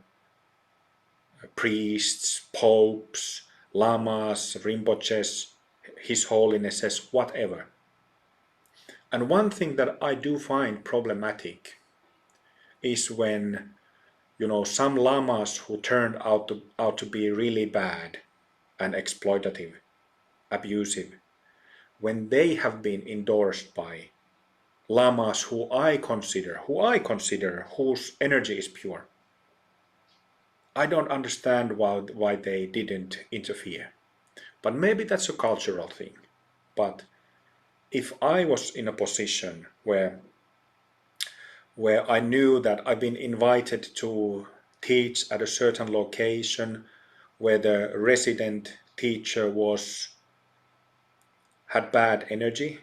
priests, popes, lamas, rinpoches, his holinesses, whatever. And one thing that I do find problematic is when some lamas who turned out to be really bad and exploitative, abusive, when they have been endorsed by lamas who I consider whose energy is pure. I don't understand why they didn't interfere. But maybe that's a cultural thing. But if I was in a position where I knew that I've been invited to teach at a certain location where the resident teacher had bad energy,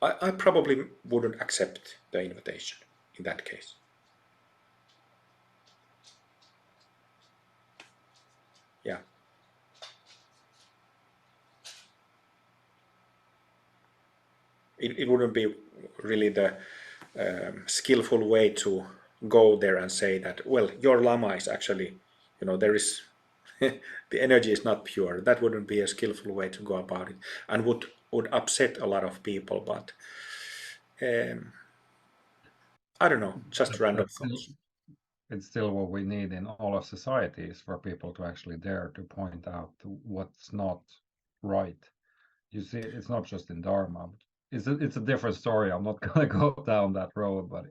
I probably wouldn't accept the invitation in that case. Yeah. It wouldn't be really the skillful way to go there and say that, well, your lama is actually, there is the energy is not pure. That wouldn't be a skillful way to go about it, and would would upset a lot of people, but I don't know, just random thoughts. It's still what we need in all of societies, for people to actually dare to point out what's not right. You see, it's not just in Dharma. It's a different story. I'm not gonna go down that road, but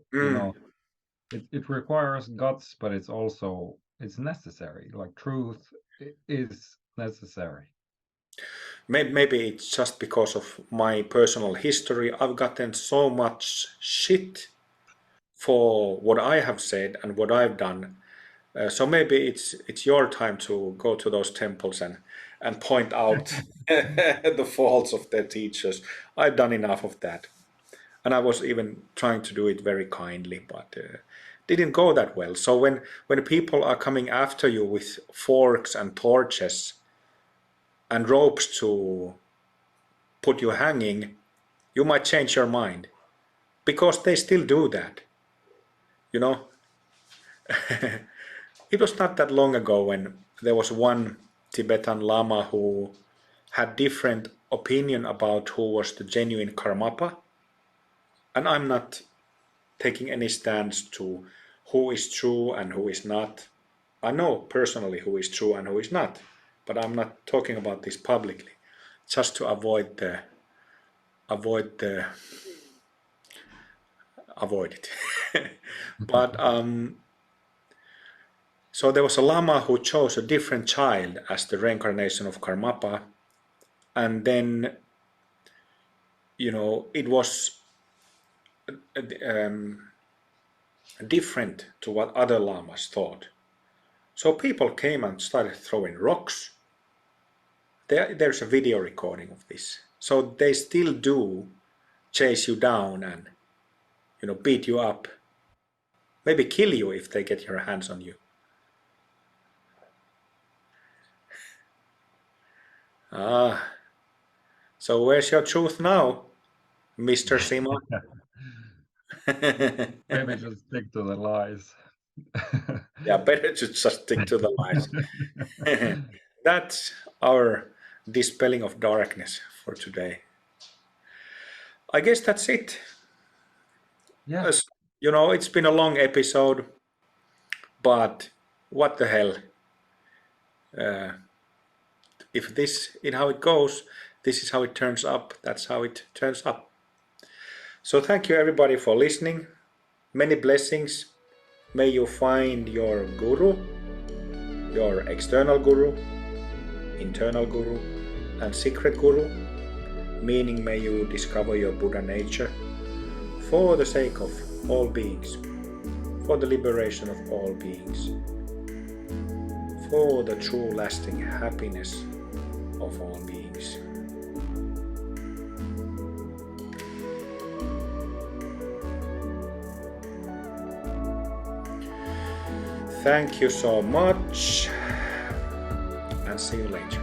it requires guts, but it's necessary. Like, truth is necessary. Maybe it's just because of my personal history. I've gotten so much shit for what I have said and what I've done. So maybe it's your time to go to those temples and point out the faults of their teachers. I've done enough of that. And I was even trying to do it very kindly, but didn't go that well. So when people are coming after you with forks and torches and ropes to put you hanging, you might change your mind, because they still do that. You know, it was not that long ago when there was one Tibetan Lama who had different opinion about who was the genuine Karmapa. And I'm not taking any stance to who is true and who is not. I know personally who is true and who is not, but I'm not talking about this publicly, just to avoid it. But so there was a Lama who chose a different child as the reincarnation of Karmapa, and then it was different to what other lamas thought. So people came and started throwing rocks. There's a video recording of this. So they still do chase you down and beat you up, maybe kill you if they get your hands on you. So where's your truth now, Mr. Simha? Maybe just stick to the lies. Yeah, better to just stick to the lies. That's our Dispelling of Darkness for today. I guess that's it. Yeah. It's been a long episode, but what the hell? If this is how it goes, this is how it turns up, that's how it turns up. So thank you everybody for listening. Many blessings. May you find your guru, your external guru, internal guru, and secret guru, meaning may you discover your Buddha nature for the sake of all beings, for the liberation of all beings, for the true lasting happiness of all beings. Thank you so much, and see you later.